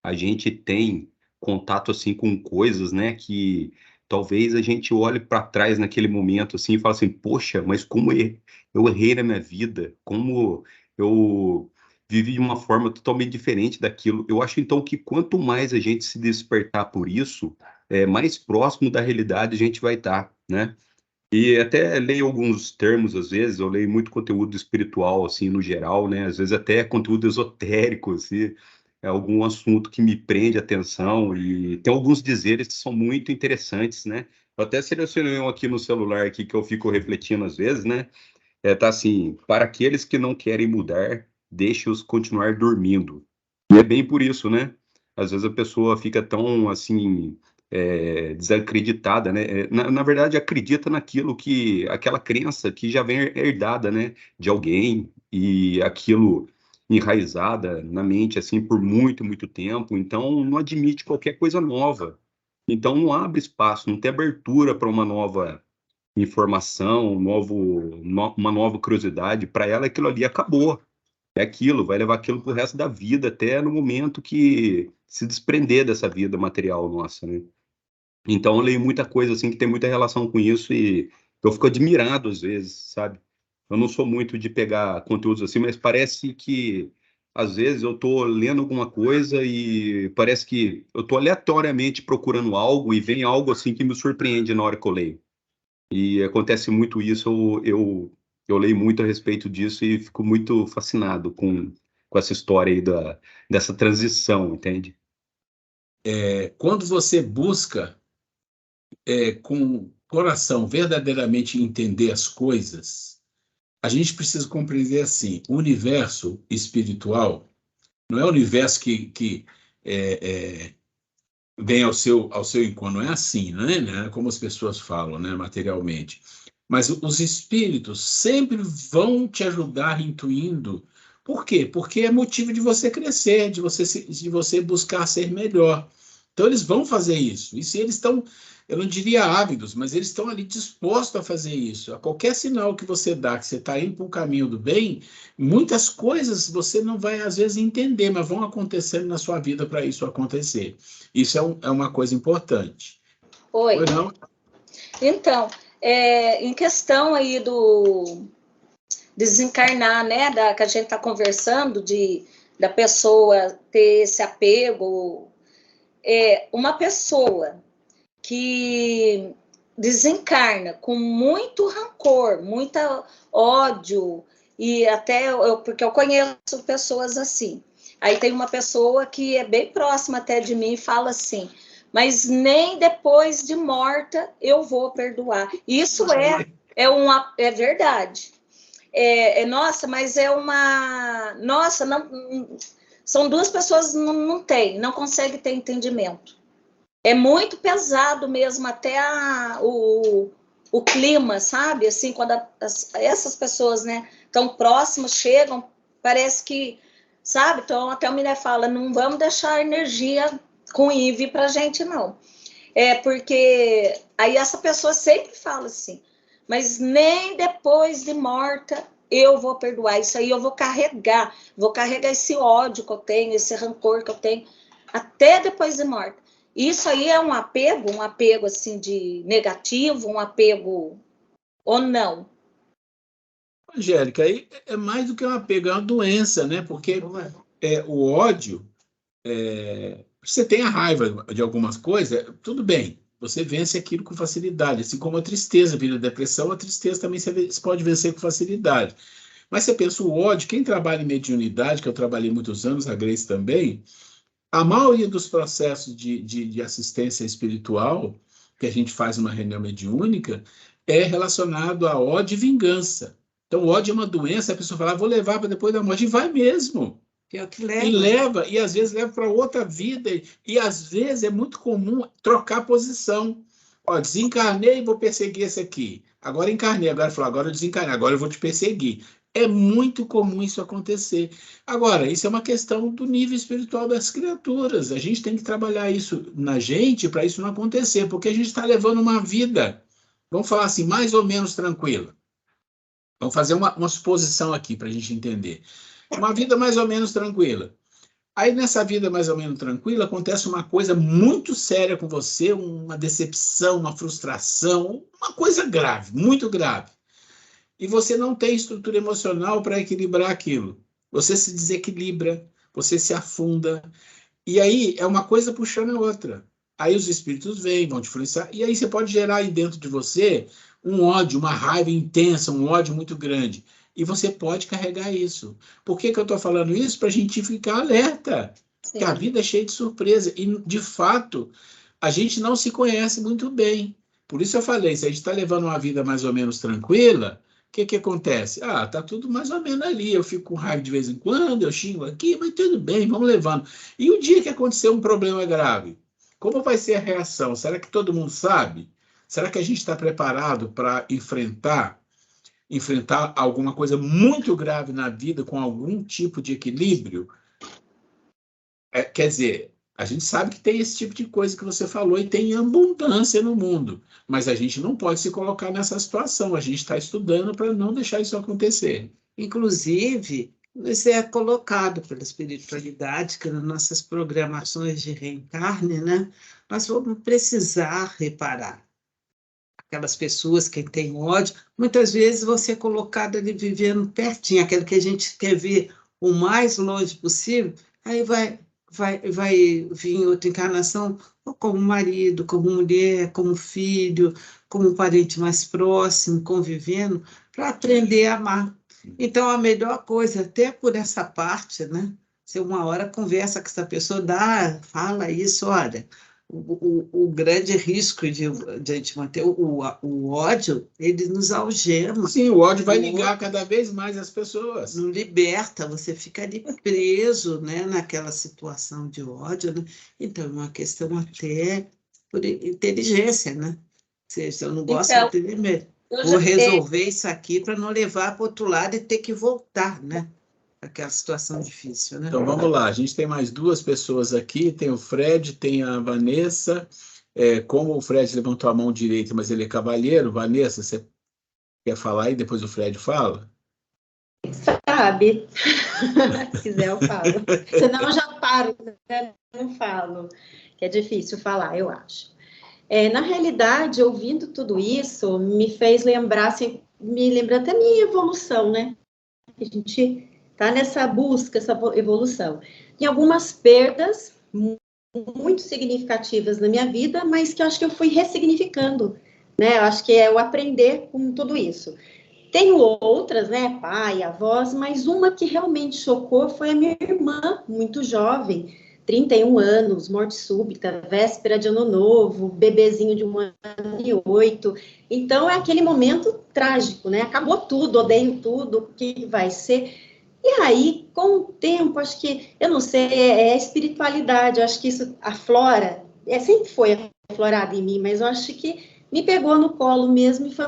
a gente tem contato assim com coisas, né, que talvez a gente olhe para trás naquele momento assim e fale assim, poxa, mas como eu errei na minha vida, como eu vive de uma forma totalmente diferente daquilo. Eu acho então que quanto mais a gente se despertar por isso, mais próximo da realidade a gente vai estar, né? E até leio alguns termos às vezes, eu leio muito conteúdo espiritual assim no geral, né? Às vezes até conteúdo esotérico, assim, é algum assunto que me prende a atenção e tem alguns dizeres que são muito interessantes, né? Eu até selecionei um aqui no celular aqui que eu fico refletindo às vezes, né? Tá assim, para aqueles que não querem mudar, deixe-os continuar dormindo. E é bem por isso, né? Às vezes a pessoa fica tão, assim, desacreditada, né? Na verdade, acredita aquela crença que já vem herdada, né? De alguém, e aquilo enraizada na mente, assim, por muito, muito tempo. Então, não admite qualquer coisa nova. Então, não abre espaço, não tem abertura para uma nova informação, uma nova curiosidade, para ela aquilo ali acabou. É aquilo, vai levar aquilo pro resto da vida, até no momento que se desprender dessa vida material nossa, né? Então eu leio muita coisa assim que tem muita relação com isso e eu fico admirado às vezes, sabe? Eu não sou muito de pegar conteúdos assim, mas parece que às vezes eu tô lendo alguma coisa e parece que eu tô aleatoriamente procurando algo e vem algo assim que me surpreende na hora que eu leio. E acontece muito isso, eu leio muito a respeito disso e fico muito fascinado com essa história aí dessa transição, entende? Quando você busca com o coração verdadeiramente entender as coisas, a gente precisa compreender assim, o universo espiritual não é o universo que vem ao seu encontro, não é assim, né? Como as pessoas falam, né, materialmente. Mas os espíritos sempre vão te ajudar intuindo. Por quê? Porque é motivo de você crescer, de você buscar ser melhor. Então, eles vão fazer isso. E se eles estão, eu não diria ávidos, mas eles estão ali dispostos a fazer isso. A qualquer sinal que você dá que você está indo para o caminho do bem, muitas coisas você não vai, às vezes, entender, mas vão acontecendo na sua vida para isso acontecer. Isso é uma coisa importante. Oi. Pois não? Então, em questão aí do desencarnar, né, que a gente está conversando, da pessoa ter esse apego, uma pessoa que desencarna com muito rancor, muito ódio, e até porque eu conheço pessoas assim. Aí tem uma pessoa que é bem próxima até de mim e fala assim, mas nem depois de morta eu vou perdoar. Isso é verdade. Nossa, mas é uma... Nossa, não, são duas pessoas não conseguem ter entendimento. É muito pesado mesmo, até o clima, sabe? Assim, quando essas pessoas, né, tão próximas, chegam, parece que, sabe? Então, até o Miné fala, não vamos deixar energia ruim vir pra gente, não. Porque aí essa pessoa sempre fala assim, mas nem depois de morta eu vou perdoar, isso aí eu vou carregar esse ódio que eu tenho, esse rancor que eu tenho, até depois de morta. Isso aí é um apego assim de negativo, um apego ou não? Angélica, aí é mais do que um apego, é uma doença, né? Porque o ódio, você tem a raiva de algumas coisas, tudo bem, você vence aquilo com facilidade, assim como a tristeza vira depressão, a tristeza também você pode vencer com facilidade. Mas você pensa, o ódio, quem trabalha em mediunidade, que eu trabalhei muitos anos, a Grace também, a maioria dos processos de assistência espiritual que a gente faz numa reunião mediúnica é relacionado a ódio e vingança. Então, o ódio é uma doença, a pessoa fala, vou levar para depois da morte, e vai mesmo. Pior que E leva, e às vezes leva para outra vida, e às vezes é muito comum trocar posição. Ó, desencarnei e vou perseguir esse aqui. Agora encarnei, agora falou, agora eu desencarnei, agora eu vou te perseguir. É muito comum isso acontecer. Agora, isso é uma questão do nível espiritual das criaturas. A gente tem que trabalhar isso na gente para isso não acontecer, porque a gente está levando uma vida, vamos falar assim, mais ou menos tranquila. Vamos fazer uma suposição aqui para a gente entender. Uma vida mais ou menos tranquila. Aí, nessa vida mais ou menos tranquila, acontece uma coisa muito séria com você, uma decepção, uma frustração, uma coisa grave, muito grave. E você não tem estrutura emocional para equilibrar aquilo. Você se desequilibra, você se afunda. E aí, é uma coisa puxando a outra. Aí os espíritos vêm, vão te influenciar, e aí você pode gerar aí dentro de você um ódio, uma raiva intensa, um ódio muito grande. E você pode carregar isso. Por que eu estou falando isso? Para a gente ficar alerta, Sim. que a vida é cheia de surpresa. E, de fato, a gente não se conhece muito bem. Por isso eu falei, se a gente está levando uma vida mais ou menos tranquila, o que acontece? Ah, tá tudo mais ou menos ali. Eu fico com raiva de vez em quando, eu xingo aqui, mas tudo bem, vamos levando. E o dia que acontecer um problema grave, como vai ser a reação? Será que todo mundo sabe? Será que a gente está preparado para enfrentar alguma coisa muito grave na vida com algum tipo de equilíbrio? Quer dizer, a gente sabe que tem esse tipo de coisa que você falou e tem abundância no mundo, mas a gente não pode se colocar nessa situação. A gente está estudando para não deixar isso acontecer. Inclusive, isso é colocado pela espiritualidade, que nas nossas programações de reencarne, né, nós vamos precisar reparar. Aquelas pessoas que têm ódio, muitas vezes você é colocado ali vivendo pertinho, aquele que a gente quer ver o mais longe possível, aí vai vir outra encarnação, ou como marido, como mulher, como filho, como parente mais próximo, convivendo, para aprender a amar. Então, a melhor coisa, até por essa parte, né? Você uma hora conversa com essa pessoa, fala isso, olha, o grande risco de a gente manter o ódio, ele nos algema. Sim, o ódio vai ligar cada vez mais as pessoas. Não liberta, você fica ali preso, né, naquela situação de ódio, né? Então, é uma questão até por inteligência, né? Se eu não gosto de entender, vou resolver isso aqui para não levar para o outro lado e ter que voltar, né? Aquela situação difícil, né? Então, vamos lá. A gente tem mais duas pessoas aqui. Tem o Fred, tem a Vanessa. Como o Fred levantou a mão direita, mas ele é cavalheiro, Vanessa, você quer falar e depois o Fred fala? Sabe? Se quiser eu falo. Senão eu já paro, né? Não falo. Que é difícil falar, eu acho. Na realidade, ouvindo tudo isso, me fez lembrar, assim, me lembra até minha evolução, né? A gente tá nessa busca, essa evolução. Tem algumas perdas muito significativas na minha vida, mas que eu acho que eu fui ressignificando, né? Eu acho que é o aprender com tudo isso. Tenho outras, né? Pai, avós, mas uma que realmente chocou foi a minha irmã, muito jovem, 31 anos, morte súbita, véspera de Ano Novo, bebezinho de 1 ano e 8. Então, é aquele momento trágico, né? Acabou tudo, odeio tudo, o que vai ser? E aí, com o tempo, acho que, eu não sei, é a espiritualidade, eu acho que isso aflora, sempre foi aflorado em mim, mas eu acho que me pegou no colo mesmo e foi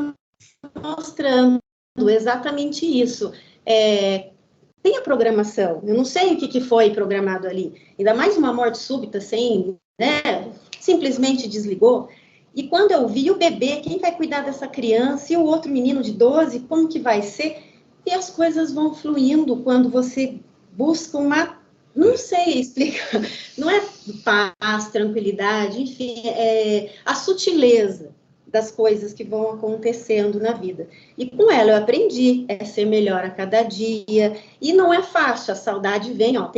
mostrando exatamente isso. Tem a programação, eu não sei o que foi programado ali, ainda mais uma morte súbita, sem, né, simplesmente desligou. E quando eu vi o bebê, quem vai cuidar dessa criança, e o outro menino de 12, como que vai ser? e as coisas vão fluindo quando você busca uma, não sei explicar, não é paz, tranquilidade, enfim, é a sutileza das coisas que vão acontecendo na vida. E com ela eu aprendi a ser melhor a cada dia, e não é fácil, a saudade vem, ó,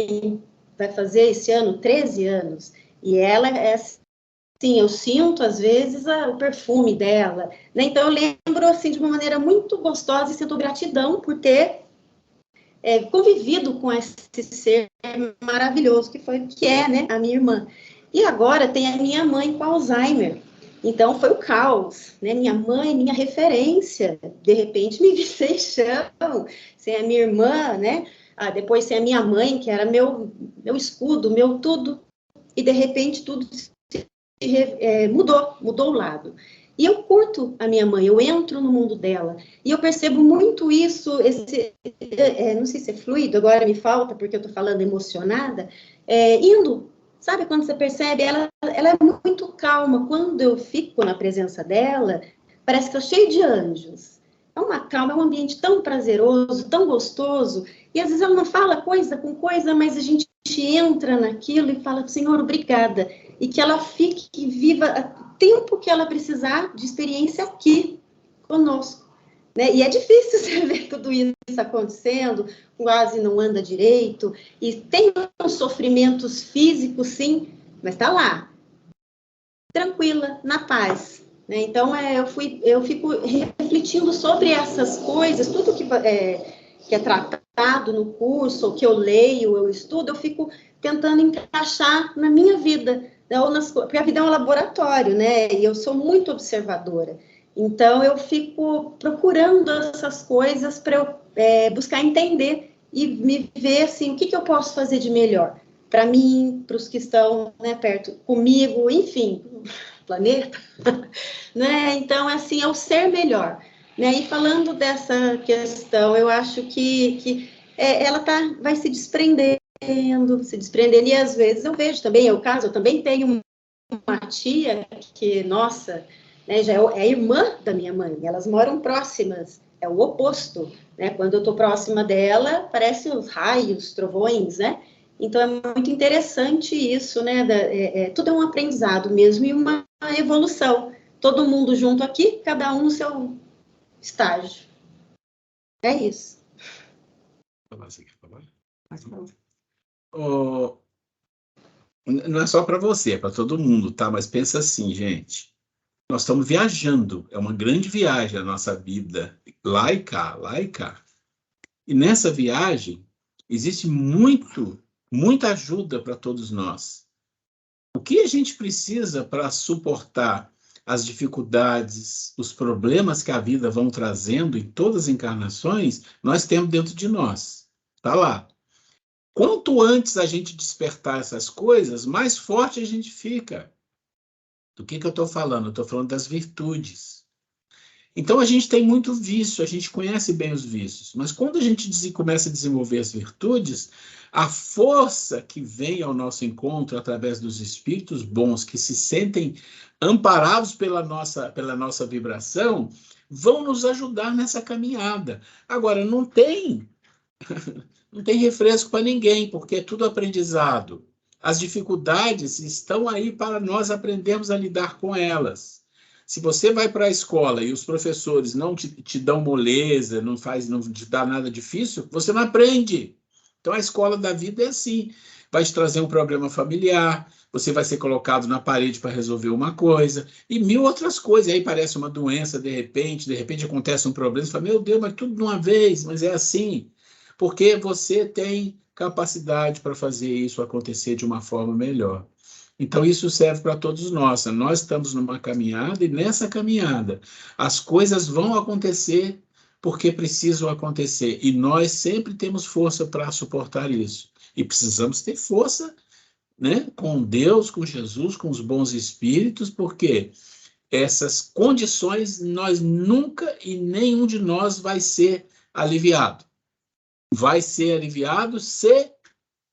vai fazer esse ano 13 anos, e ela é assim, eu sinto às vezes o perfume dela, né? Então eu lembro assim de uma maneira muito gostosa e sinto gratidão por ter convivido com esse ser maravilhoso que é, né, a minha irmã. E agora tem a minha mãe com Alzheimer. Então foi o caos, né? Minha mãe, minha referência, de repente me vi sem chão, sem a minha irmã, né? Depois sem a minha mãe, que era meu escudo, meu tudo, e de repente tudo mudou o lado. E eu curto a minha mãe, eu entro no mundo dela, e eu percebo muito isso, não sei se é fluido, agora me falta, porque eu estou falando emocionada, indo, sabe quando você percebe, ela é muito calma, quando eu fico na presença dela, parece que eu cheio de anjos, é uma calma, é um ambiente tão prazeroso, tão gostoso, e às vezes ela não fala coisa com coisa, mas a gente entra naquilo e fala, Senhor, obrigada, e que ela fique viva o tempo que ela precisar de experiência aqui conosco, né? E é difícil você ver tudo isso acontecendo, quase não anda direito, e tem uns sofrimentos físicos, sim, mas está lá, tranquila, na paz, né? Então, eu fico refletindo sobre essas coisas, tudo que é tratado no curso, que eu leio, eu estudo, eu fico tentando encaixar na minha vida, porque a vida é um laboratório, né? E eu sou muito observadora. Então, eu fico procurando essas coisas para eu buscar entender e me ver, assim, o que eu posso fazer de melhor para mim, para os que estão, né, perto comigo, enfim, planeta, né? Então, assim, é o ser melhor, né? E falando dessa questão, eu acho que ela vai se desprendendo, e às vezes eu vejo também, eu também tenho uma tia que, nossa, né, já é irmã da minha mãe, elas moram próximas, é o oposto, né? Quando eu estou próxima dela, parece os raios, trovões, né? Então, é muito interessante isso, né? Tudo é um aprendizado mesmo e uma evolução. Todo mundo junto aqui, cada um no seu estágio. É isso. Você quer falar? Não é só para você, é para todo mundo, tá? Mas pensa assim, gente. Nós estamos viajando, é uma grande viagem a nossa vida, lá e cá, lá e cá. E nessa viagem, existe muita ajuda para todos nós. O que a gente precisa para suportar as dificuldades, os problemas que a vida vão trazendo em todas as encarnações, nós temos dentro de nós. Está lá. Quanto antes a gente despertar essas coisas, mais forte a gente fica. Do que eu estou falando? Eu estou falando das virtudes. Então, a gente tem muito vício, a gente conhece bem os vícios, mas quando a gente começa a desenvolver as virtudes, a força que vem ao nosso encontro através dos espíritos bons, que se sentem amparados pela nossa vibração, vão nos ajudar nessa caminhada. Agora, não tem refresco para ninguém, porque é tudo aprendizado. As dificuldades estão aí para nós aprendermos a lidar com elas. Se você vai para a escola e os professores não te dão moleza, não te dá nada difícil, você não aprende. Então, a escola da vida é assim. Vai te trazer um problema familiar, você vai ser colocado na parede para resolver uma coisa, e mil outras coisas. Aí parece uma doença, de repente acontece um problema, você fala, meu Deus, mas tudo de uma vez, mas é assim. Porque você tem capacidade para fazer isso acontecer de uma forma melhor. Então, isso serve para todos nós. Nós estamos numa caminhada e nessa caminhada as coisas vão acontecer porque precisam acontecer. E nós sempre temos força para suportar isso. E precisamos ter força, né, com Deus, com Jesus, com os bons espíritos, porque essas condições nós nunca e nenhum de nós vai ser aliviado. Vai ser aliviado se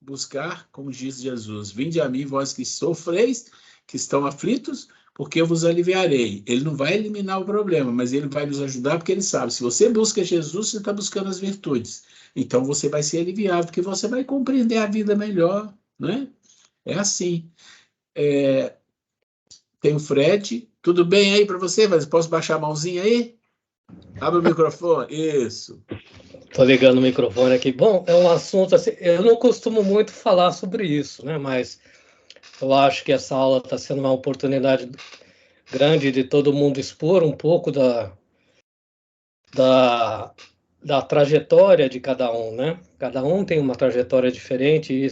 buscar, como diz Jesus, vinde a mim, vós que sofreis, que estão aflitos, porque eu vos aliviarei. Ele não vai eliminar o problema, mas ele vai nos ajudar porque ele sabe, se você busca Jesus, você está buscando as virtudes. Então você vai ser aliviado, porque você vai compreender a vida melhor, né? É assim. Tem o Fred. Tudo bem aí para você? Mas posso baixar a mãozinha aí? Abre o microfone. Isso. Estou ligando o microfone aqui. Bom, é um assunto assim, eu não costumo muito falar sobre isso, né? Mas eu acho que essa aula está sendo uma oportunidade grande de todo mundo expor um pouco da trajetória de cada um, né? Cada um tem uma trajetória diferente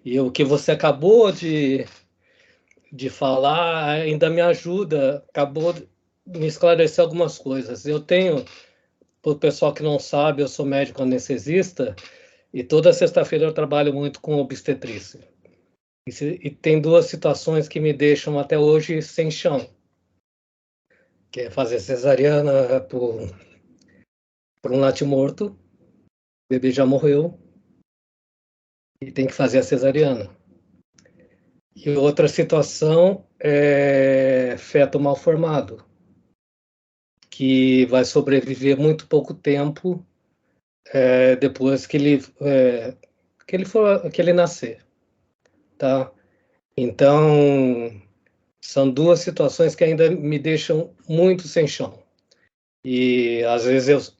e o que você acabou de falar ainda me ajuda, acabou de me esclarecer algumas coisas. Eu tenho, para o pessoal que não sabe, eu sou médico anestesista e toda sexta-feira eu trabalho muito com obstetrícia. E tem duas situações que me deixam até hoje sem chão, que é fazer cesariana por um natimorto, o bebê já morreu, e tem que fazer a cesariana. E outra situação é feto mal formado, que vai sobreviver muito pouco tempo depois que ele nascer, tá? Então, são duas situações que ainda me deixam muito sem chão. E às vezes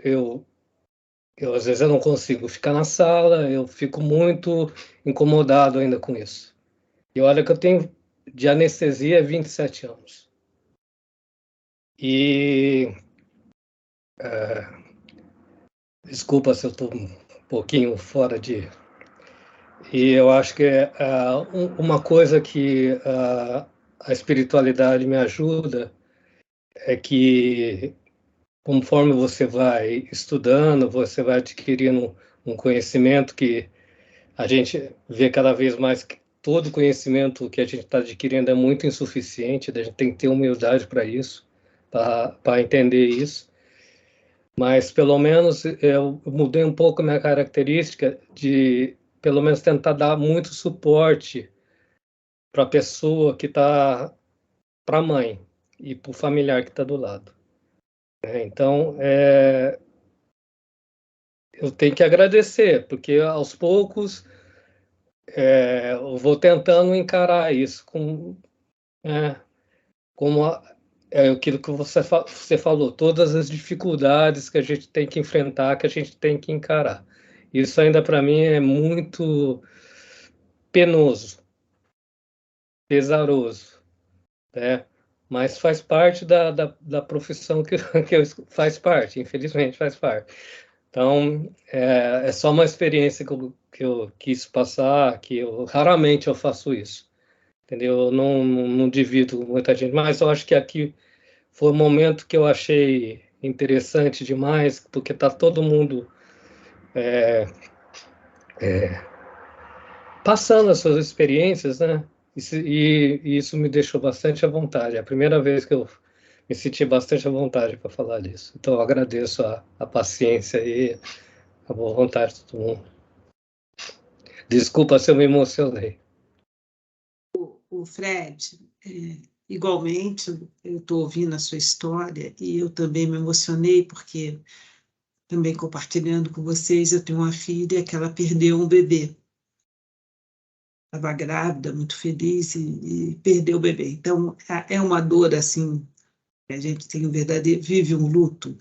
às vezes eu não consigo ficar na sala, eu fico muito incomodado ainda com isso. E olha que eu tenho de anestesia 27 anos. E desculpa se eu estou um pouquinho fora de... E eu acho que uma coisa que a espiritualidade me ajuda é que, conforme você vai estudando, você vai adquirindo um conhecimento que a gente vê cada vez mais que todo conhecimento que a gente está adquirindo é muito insuficiente, a gente tem que ter humildade para isso, para entender isso. Mas, pelo menos, eu mudei um pouco a minha característica de, pelo menos, tentar dar muito suporte para a pessoa que está, para a mãe e para o familiar que está do lado. Então, eu tenho que agradecer, porque aos poucos eu vou tentando encarar isso como aquilo que você falou, todas as dificuldades que a gente tem que enfrentar, que a gente tem que encarar. Isso ainda para mim é muito penoso, pesaroso, né? Mas faz parte da profissão que faz parte, infelizmente faz parte. Então, é só uma experiência que eu quis passar, que raramente eu faço isso, entendeu? Eu não divido muita gente, mas eu acho que aqui foi um momento que eu achei interessante demais, porque está todo mundo passando as suas experiências, né? E isso me deixou bastante à vontade. É a primeira vez que eu me senti bastante à vontade para falar disso. Então, eu agradeço a paciência e a boa vontade de todo mundo. Desculpa se eu me emocionei. O Fred, igualmente, eu estou ouvindo a sua história e eu também me emocionei, porque, também compartilhando com vocês, eu tenho uma filha que ela perdeu um bebê. Estava grávida, muito feliz e perdeu o bebê. Então, é uma dor, assim, que a gente tem vive um luto.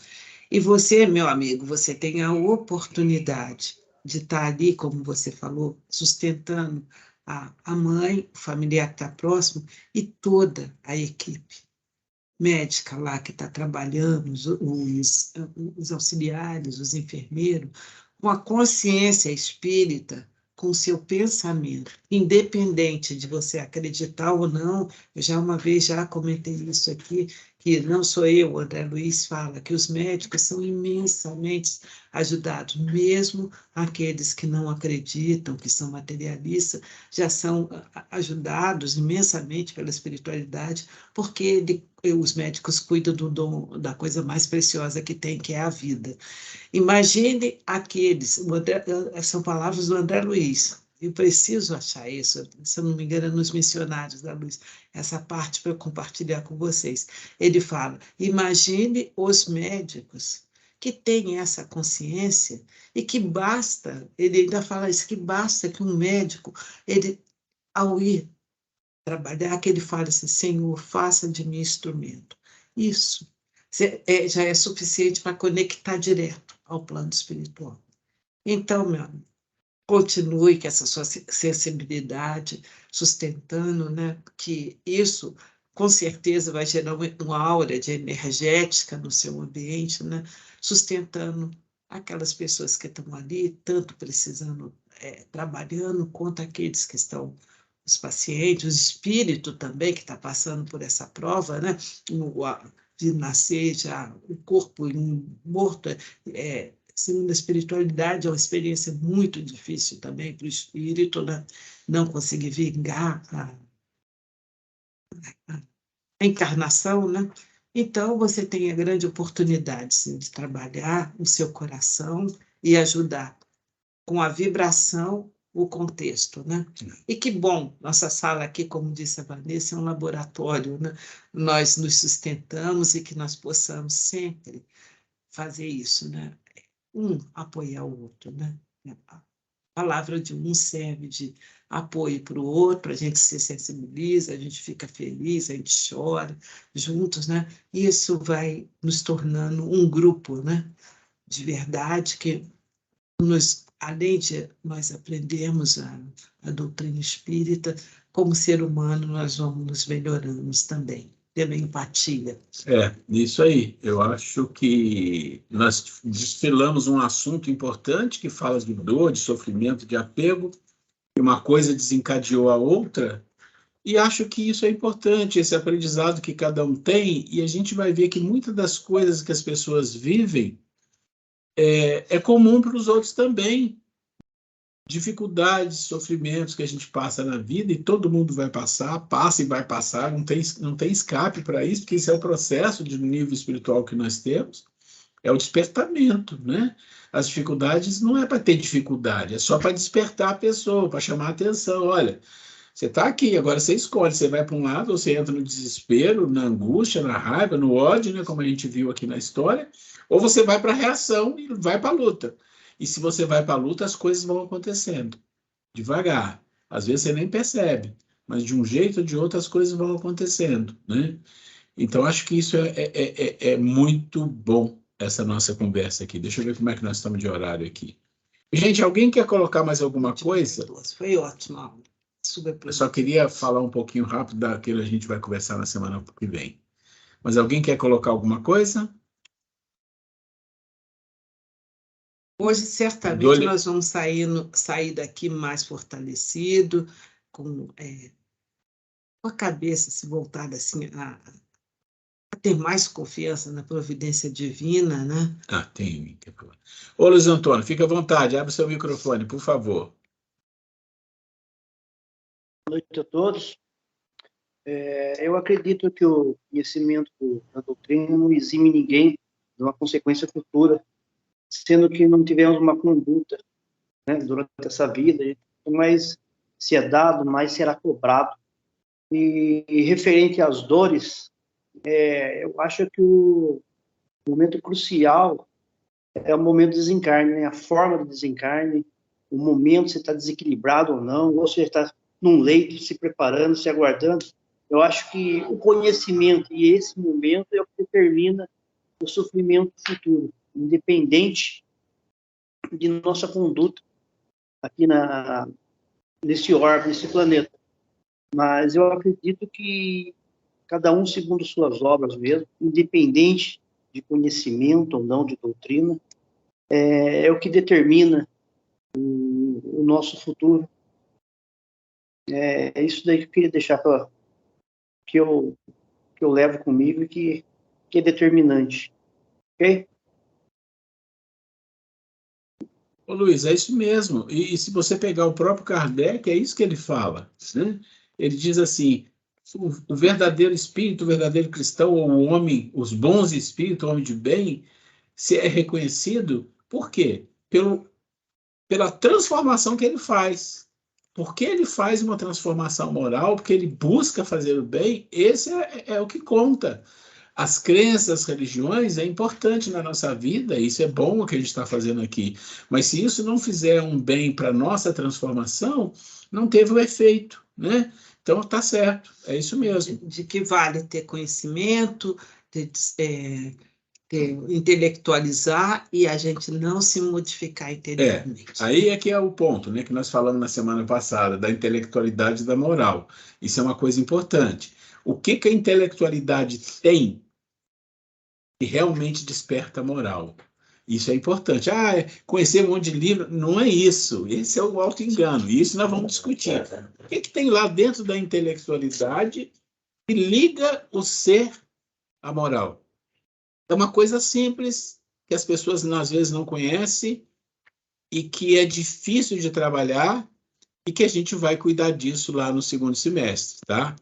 E você, meu amigo, você tem a oportunidade de estar ali, como você falou, sustentando a mãe, o familiar que está próximo e toda a equipe médica lá que está trabalhando, os auxiliares, os enfermeiros, com a consciência espírita, com o seu pensamento, independente de você acreditar ou não. Eu já uma vez já comentei isso aqui, que não sou eu, o André Luiz fala, que os médicos são imensamente ajudados, mesmo aqueles que não acreditam, que são materialistas, já são ajudados imensamente pela espiritualidade, porque os médicos cuidam do dom, da coisa mais preciosa que tem, que é a vida. Imagine aqueles, são palavras do André Luiz, Eu preciso achar isso, se eu não me engano, é nos Missionários da Luz, essa parte para eu compartilhar com vocês. Ele fala, imagine os médicos que têm essa consciência e que basta, ele ainda fala isso, que basta que um médico, ele, ao ir trabalhar, que ele fale assim, Senhor, faça de mim instrumento. Isso já é suficiente para conectar direto ao plano espiritual. Então, meu amigo, continue com essa sua sensibilidade, sustentando, né? Que isso, com certeza, vai gerar uma aura de energética no seu ambiente, né? Sustentando aquelas pessoas que estão ali, tanto precisando, trabalhando, quanto aqueles que estão, os pacientes, o espírito também, que está passando por essa prova, né? De nascer já, o corpo morto, segundo a espiritualidade, é uma experiência muito difícil também para o espírito, né? Não conseguir vingar a encarnação, né? Então, você tem a grande oportunidade, sim, de trabalhar o seu coração e ajudar com a vibração o contexto, né? E que bom, nossa sala aqui, como disse a Vanessa, é um laboratório, né? Nós nos sustentamos e que nós possamos sempre fazer isso, né? Um apoiar o outro, né? A palavra de um serve de apoio para o outro, a gente se sensibiliza, a gente fica feliz, a gente chora juntos, né? E isso vai nos tornando um grupo, né? De verdade, que além de nós aprendermos a doutrina espírita, como ser humano, nós vamos nos melhorando também, tendo empatia. Isso aí. Eu acho que nós desfilamos um assunto importante que fala de dor, de sofrimento, de apego, e uma coisa desencadeou a outra, e acho que isso é importante, esse aprendizado que cada um tem, e a gente vai ver que muitas das coisas que as pessoas vivem é comum para os outros também. Dificuldades, sofrimentos que a gente passa na vida, e todo mundo vai passar, passa e vai passar, não tem escape para isso, porque isso é o processo de nível espiritual que nós temos, é o despertamento, né? As dificuldades não é para ter dificuldade, é só para despertar a pessoa, para chamar a atenção. Olha, você está aqui, agora você escolhe, você vai para um lado, ou você entra no desespero, na angústia, na raiva, no ódio, né, como a gente viu aqui na história, ou você vai para a reação e vai para a luta. E se você vai para a luta, as coisas vão acontecendo, devagar. Às vezes você nem percebe, mas de um jeito ou de outro as coisas vão acontecendo, né? Então, acho que isso é muito bom, essa nossa conversa aqui. Deixa eu ver como é que nós estamos de horário aqui. Gente, alguém quer colocar mais alguma coisa? Foi ótimo. Eu só queria falar um pouquinho rápido daquilo que a gente vai conversar na semana que vem. Mas alguém quer colocar alguma coisa? Hoje, certamente, nós vamos sair daqui mais fortalecido, com a cabeça se voltada assim, a ter mais confiança na providência divina, né? Tem. Ô, Luiz Antônio, fica à vontade, abre o seu microfone, por favor. Boa noite a todos. Eu acredito que o conhecimento da doutrina não exime ninguém de uma consequência futura, sendo que não tivemos uma conduta, né, durante essa vida, mais se é dado, mais será cobrado. E referente às dores, eu acho que o momento crucial é o momento do desencarne, né? A forma do desencarne, o momento, se está desequilibrado ou não, ou se está num leito, se preparando, se aguardando. Eu acho que o conhecimento e esse momento é o que determina o sofrimento futuro, independente de nossa conduta aqui nesse orbe, nesse planeta. Mas eu acredito que cada um segundo suas obras mesmo, independente de conhecimento ou não, de doutrina, é o que determina o nosso futuro. É isso daí que eu queria deixar que eu levo comigo e que é determinante. Ok? Ô, Luiz, é isso mesmo. E se você pegar o próprio Kardec, é isso que ele fala, né? Ele diz assim, o verdadeiro espírito, o verdadeiro cristão, ou o homem, os bons espíritos, o homem de bem, se é reconhecido, por quê? Pela transformação que ele faz. porque ele faz uma transformação moral, porque ele busca fazer o bem, esse é o que conta. As crenças, as religiões é importante na nossa vida, isso é bom o que a gente está fazendo aqui, mas se isso não fizer um bem para a nossa transformação, não teve o efeito, né? Então, tá certo, é isso mesmo. De que vale ter conhecimento, intelectualizar e a gente não se modificar interiormente. Aí é que é o ponto, né, que nós falamos na semana passada, da intelectualidade e da moral. Isso é uma coisa importante. O que a intelectualidade tem que realmente desperta a moral? Isso é importante. Conhecer um monte de livro, não é isso. Esse é o auto-engano. Isso nós vamos discutir. O que tem lá dentro da intelectualidade que liga o ser à moral? É uma coisa simples, que as pessoas às vezes não conhecem e que é difícil de trabalhar e que a gente vai cuidar disso lá no segundo semestre, tá?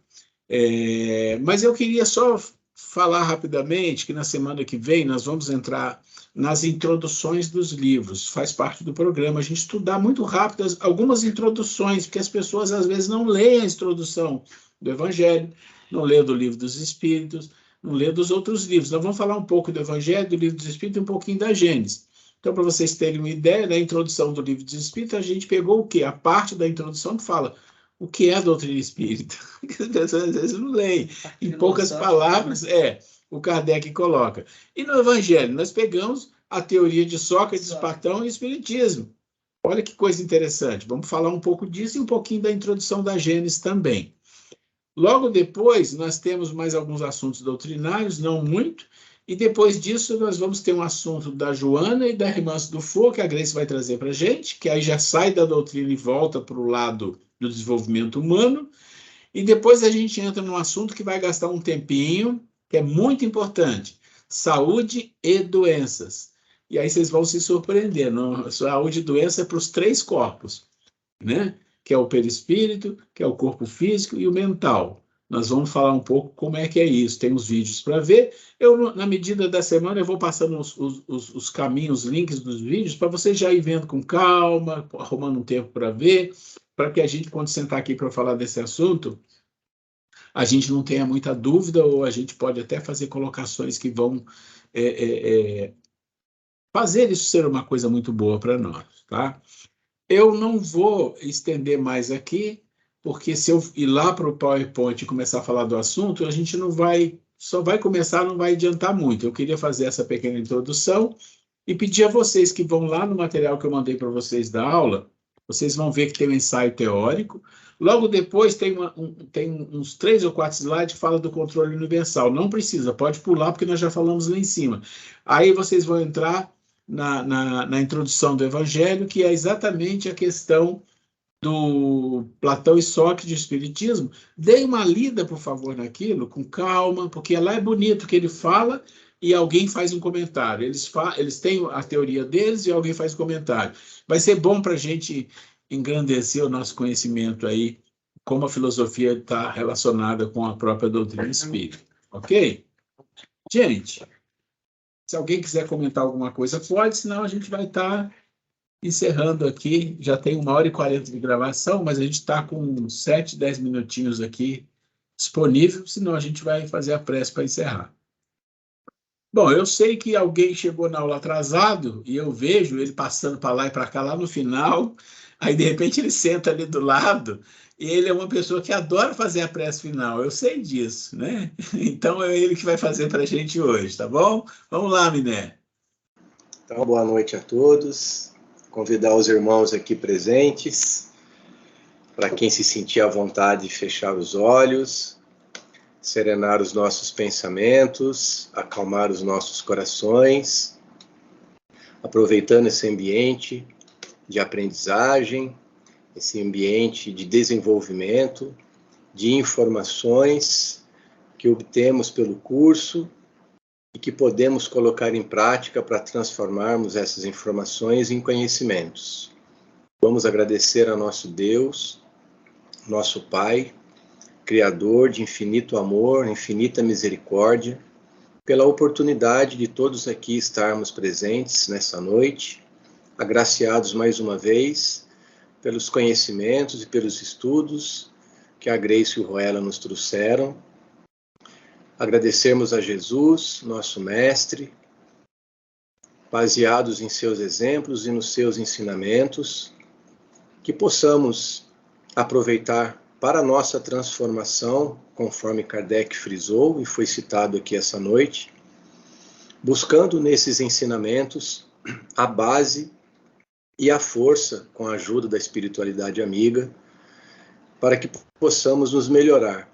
Mas eu queria só falar rapidamente que na semana que vem nós vamos entrar nas introduções dos livros, faz parte do programa, a gente estudar muito rápido algumas introduções, porque as pessoas às vezes não leem a introdução do Evangelho, não leem do Livro dos Espíritos, não lê dos outros livros. Nós vamos falar um pouco do Evangelho, do Livro dos Espíritos e um pouquinho da Gênesis. Então, para vocês terem uma ideia, na introdução do Livro dos Espíritos, a gente pegou o quê? A parte da introdução que fala o que é a doutrina espírita. As pessoas às vezes não leem. Em poucas palavras, o Kardec coloca. E no Evangelho, nós pegamos a teoria de Sócrates, Platão e o Espiritismo. Olha que coisa interessante. Vamos falar um pouco disso e um pouquinho da introdução da Gênesis também. Logo depois, nós temos mais alguns assuntos doutrinários, não muito, e depois disso nós vamos ter um assunto da Joana e da Remanso do Fogo, que a Grace vai trazer para a gente, que aí já sai da doutrina e volta para o lado do desenvolvimento humano, e depois a gente entra num assunto que vai gastar um tempinho, que é muito importante, saúde e doenças. E aí vocês vão se surpreender, saúde e doença é para os 3 corpos, né? Que é o perispírito, que é o corpo físico e o mental. Nós vamos falar um pouco como é que é isso. Tem os vídeos para ver. Eu, na medida da semana, eu vou passando os caminhos, os links dos vídeos, para vocês já ir vendo com calma, arrumando um tempo para ver, para que a gente, quando sentar aqui para falar desse assunto, a gente não tenha muita dúvida, ou a gente pode até fazer colocações que vão fazer isso ser uma coisa muito boa para nós, tá? Eu não vou estender mais aqui, porque se eu ir lá para o PowerPoint e começar a falar do assunto, a gente só vai começar, não vai adiantar muito. Eu queria fazer essa pequena introdução e pedir a vocês que vão lá no material que eu mandei para vocês da aula, vocês vão ver que tem um ensaio teórico. Logo depois tem uns 3 ou 4 slides que falam do controle universal. Não precisa, pode pular, porque nós já falamos lá em cima. Aí vocês vão entrar na introdução do Evangelho, que é exatamente a questão do Platão e Sócrates de Espiritismo. Dê uma lida, por favor, naquilo, com calma, porque lá é bonito que ele fala e alguém faz um comentário. Eles têm a teoria deles e alguém faz um comentário. Vai ser bom para a gente engrandecer o nosso conhecimento aí, como a filosofia está relacionada com a própria doutrina espírita. Ok? Gente, se alguém quiser comentar alguma coisa, pode, senão a gente vai estar encerrando aqui. Já tem 1h40 de gravação, mas a gente está com 7, 10 minutinhos aqui disponível, senão a gente vai fazer a prece para encerrar. Bom, eu sei que alguém chegou na aula atrasado, e eu vejo ele passando para lá e para cá, lá no final, aí de repente ele senta ali do lado, e ele é uma pessoa que adora fazer a prece final, eu sei disso, né? Então é ele que vai fazer para a gente hoje, tá bom? Vamos lá, Miné. Então, boa noite a todos. Convidar os irmãos aqui presentes, para quem se sentir à vontade, fechar os olhos, serenar os nossos pensamentos, acalmar os nossos corações, aproveitando esse ambiente de aprendizagem, esse ambiente de desenvolvimento, de informações que obtemos pelo curso e que podemos colocar em prática para transformarmos essas informações em conhecimentos. Vamos agradecer a nosso Deus, nosso Pai, Criador de infinito amor, infinita misericórdia, pela oportunidade de todos aqui estarmos presentes nessa noite, agraciados mais uma vez pelos conhecimentos e pelos estudos que a Grace e o Ruela nos trouxeram. Agradecermos a Jesus, nosso Mestre, baseados em seus exemplos e nos seus ensinamentos, que possamos aproveitar para a nossa transformação, conforme Kardec frisou e foi citado aqui essa noite, buscando nesses ensinamentos a base e a força, com a ajuda da espiritualidade amiga, para que possamos nos melhorar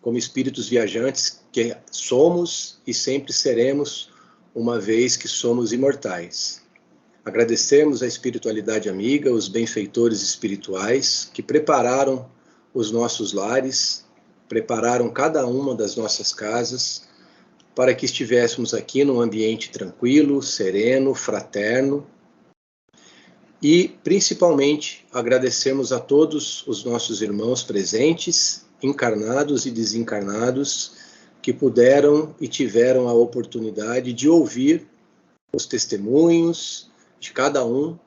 como espíritos viajantes que somos e sempre seremos, uma vez que somos imortais. Agradecemos a espiritualidade amiga, os benfeitores espirituais que prepararam os nossos lares, prepararam cada uma das nossas casas para que estivéssemos aqui num ambiente tranquilo, sereno, fraterno. E, principalmente, agradecemos a todos os nossos irmãos presentes, encarnados e desencarnados, que puderam e tiveram a oportunidade de ouvir os testemunhos de cada um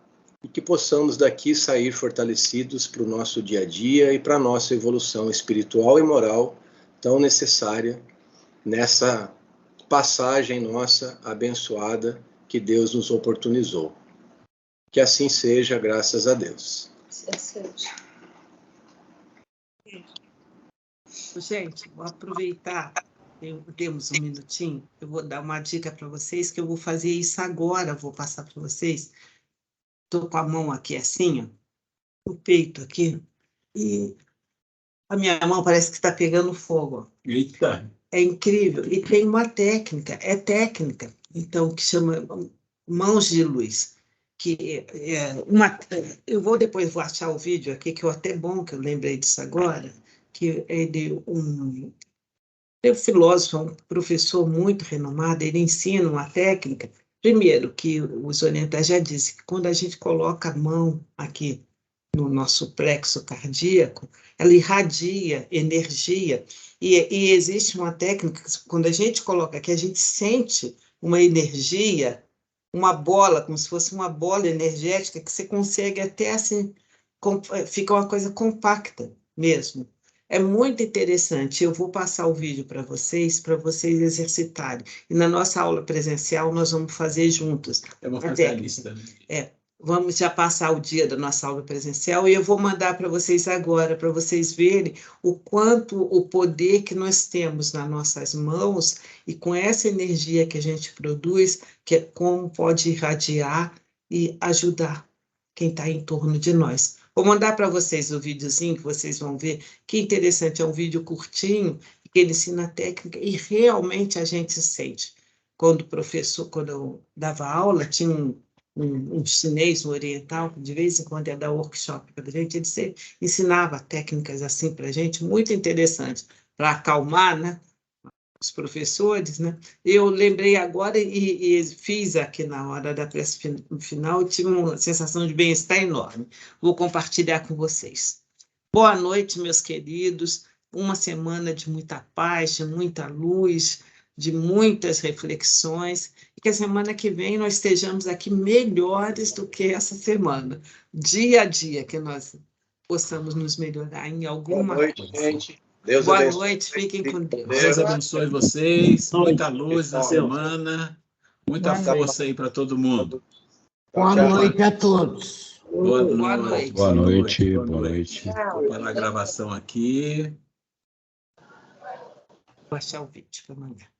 e que possamos daqui sair fortalecidos para o nosso dia a dia e para a nossa evolução espiritual e moral tão necessária nessa passagem nossa abençoada que Deus nos oportunizou. Que assim seja, graças a Deus. Gente, vou aproveitar, temos um minutinho, eu vou dar uma dica para vocês, que eu vou fazer isso agora, vou passar para vocês. Estou com a mão aqui assim, ó, no peito aqui, e a minha mão parece que está pegando fogo. Eita! É incrível, e tem uma técnica, então, que chama mãos de luz, que eu vou achar o vídeo aqui, que é até bom que eu lembrei disso agora, que é de um filósofo, um professor muito renomado, ele ensina uma técnica, primeiro, que os orientais já dizem, que quando a gente coloca a mão aqui no nosso plexo cardíaco, ela irradia energia, e existe uma técnica, quando a gente coloca aqui, a gente sente uma energia, uma bola, como se fosse uma bola energética, que você consegue até assim, fica uma coisa compacta mesmo. É muito interessante. Eu vou passar o vídeo para vocês exercitarem. E na nossa aula presencial, nós vamos fazer juntos. Eu vou fazer a lista. Vamos já passar o dia da nossa aula presencial e eu vou mandar para vocês agora, para vocês verem o quanto o poder que nós temos nas nossas mãos e com essa energia que a gente produz, que é como pode irradiar e ajudar quem está em torno de nós. Vou mandar para vocês o videozinho que vocês vão ver. Que interessante, é um vídeo curtinho, que ele ensina a técnica e realmente a gente sente. Quando eu dava aula, tinha um chinês, um oriental, que de vez em quando ia dar workshop para a gente, ele sempre ensinava técnicas assim para a gente, muito interessante, para acalmar, né, os professores, né? Eu lembrei agora e fiz aqui na hora da prece final, tive uma sensação de bem-estar enorme. Vou compartilhar com vocês. Boa noite, meus queridos. Uma semana de muita paz, de muita luz, de muitas reflexões, e que a semana que vem nós estejamos aqui melhores do que essa semana. Dia a dia que nós possamos nos melhorar em alguma coisa. Boa noite, gente. Deus Boa abençoe. noite, fiquem com Deus. Deus abençoe vocês, muita luz na semana, muita força aí para todo mundo. Boa noite a todos. Boa noite. Boa noite. Boa noite. Pela gravação aqui. Vou achar o vídeo para mandar.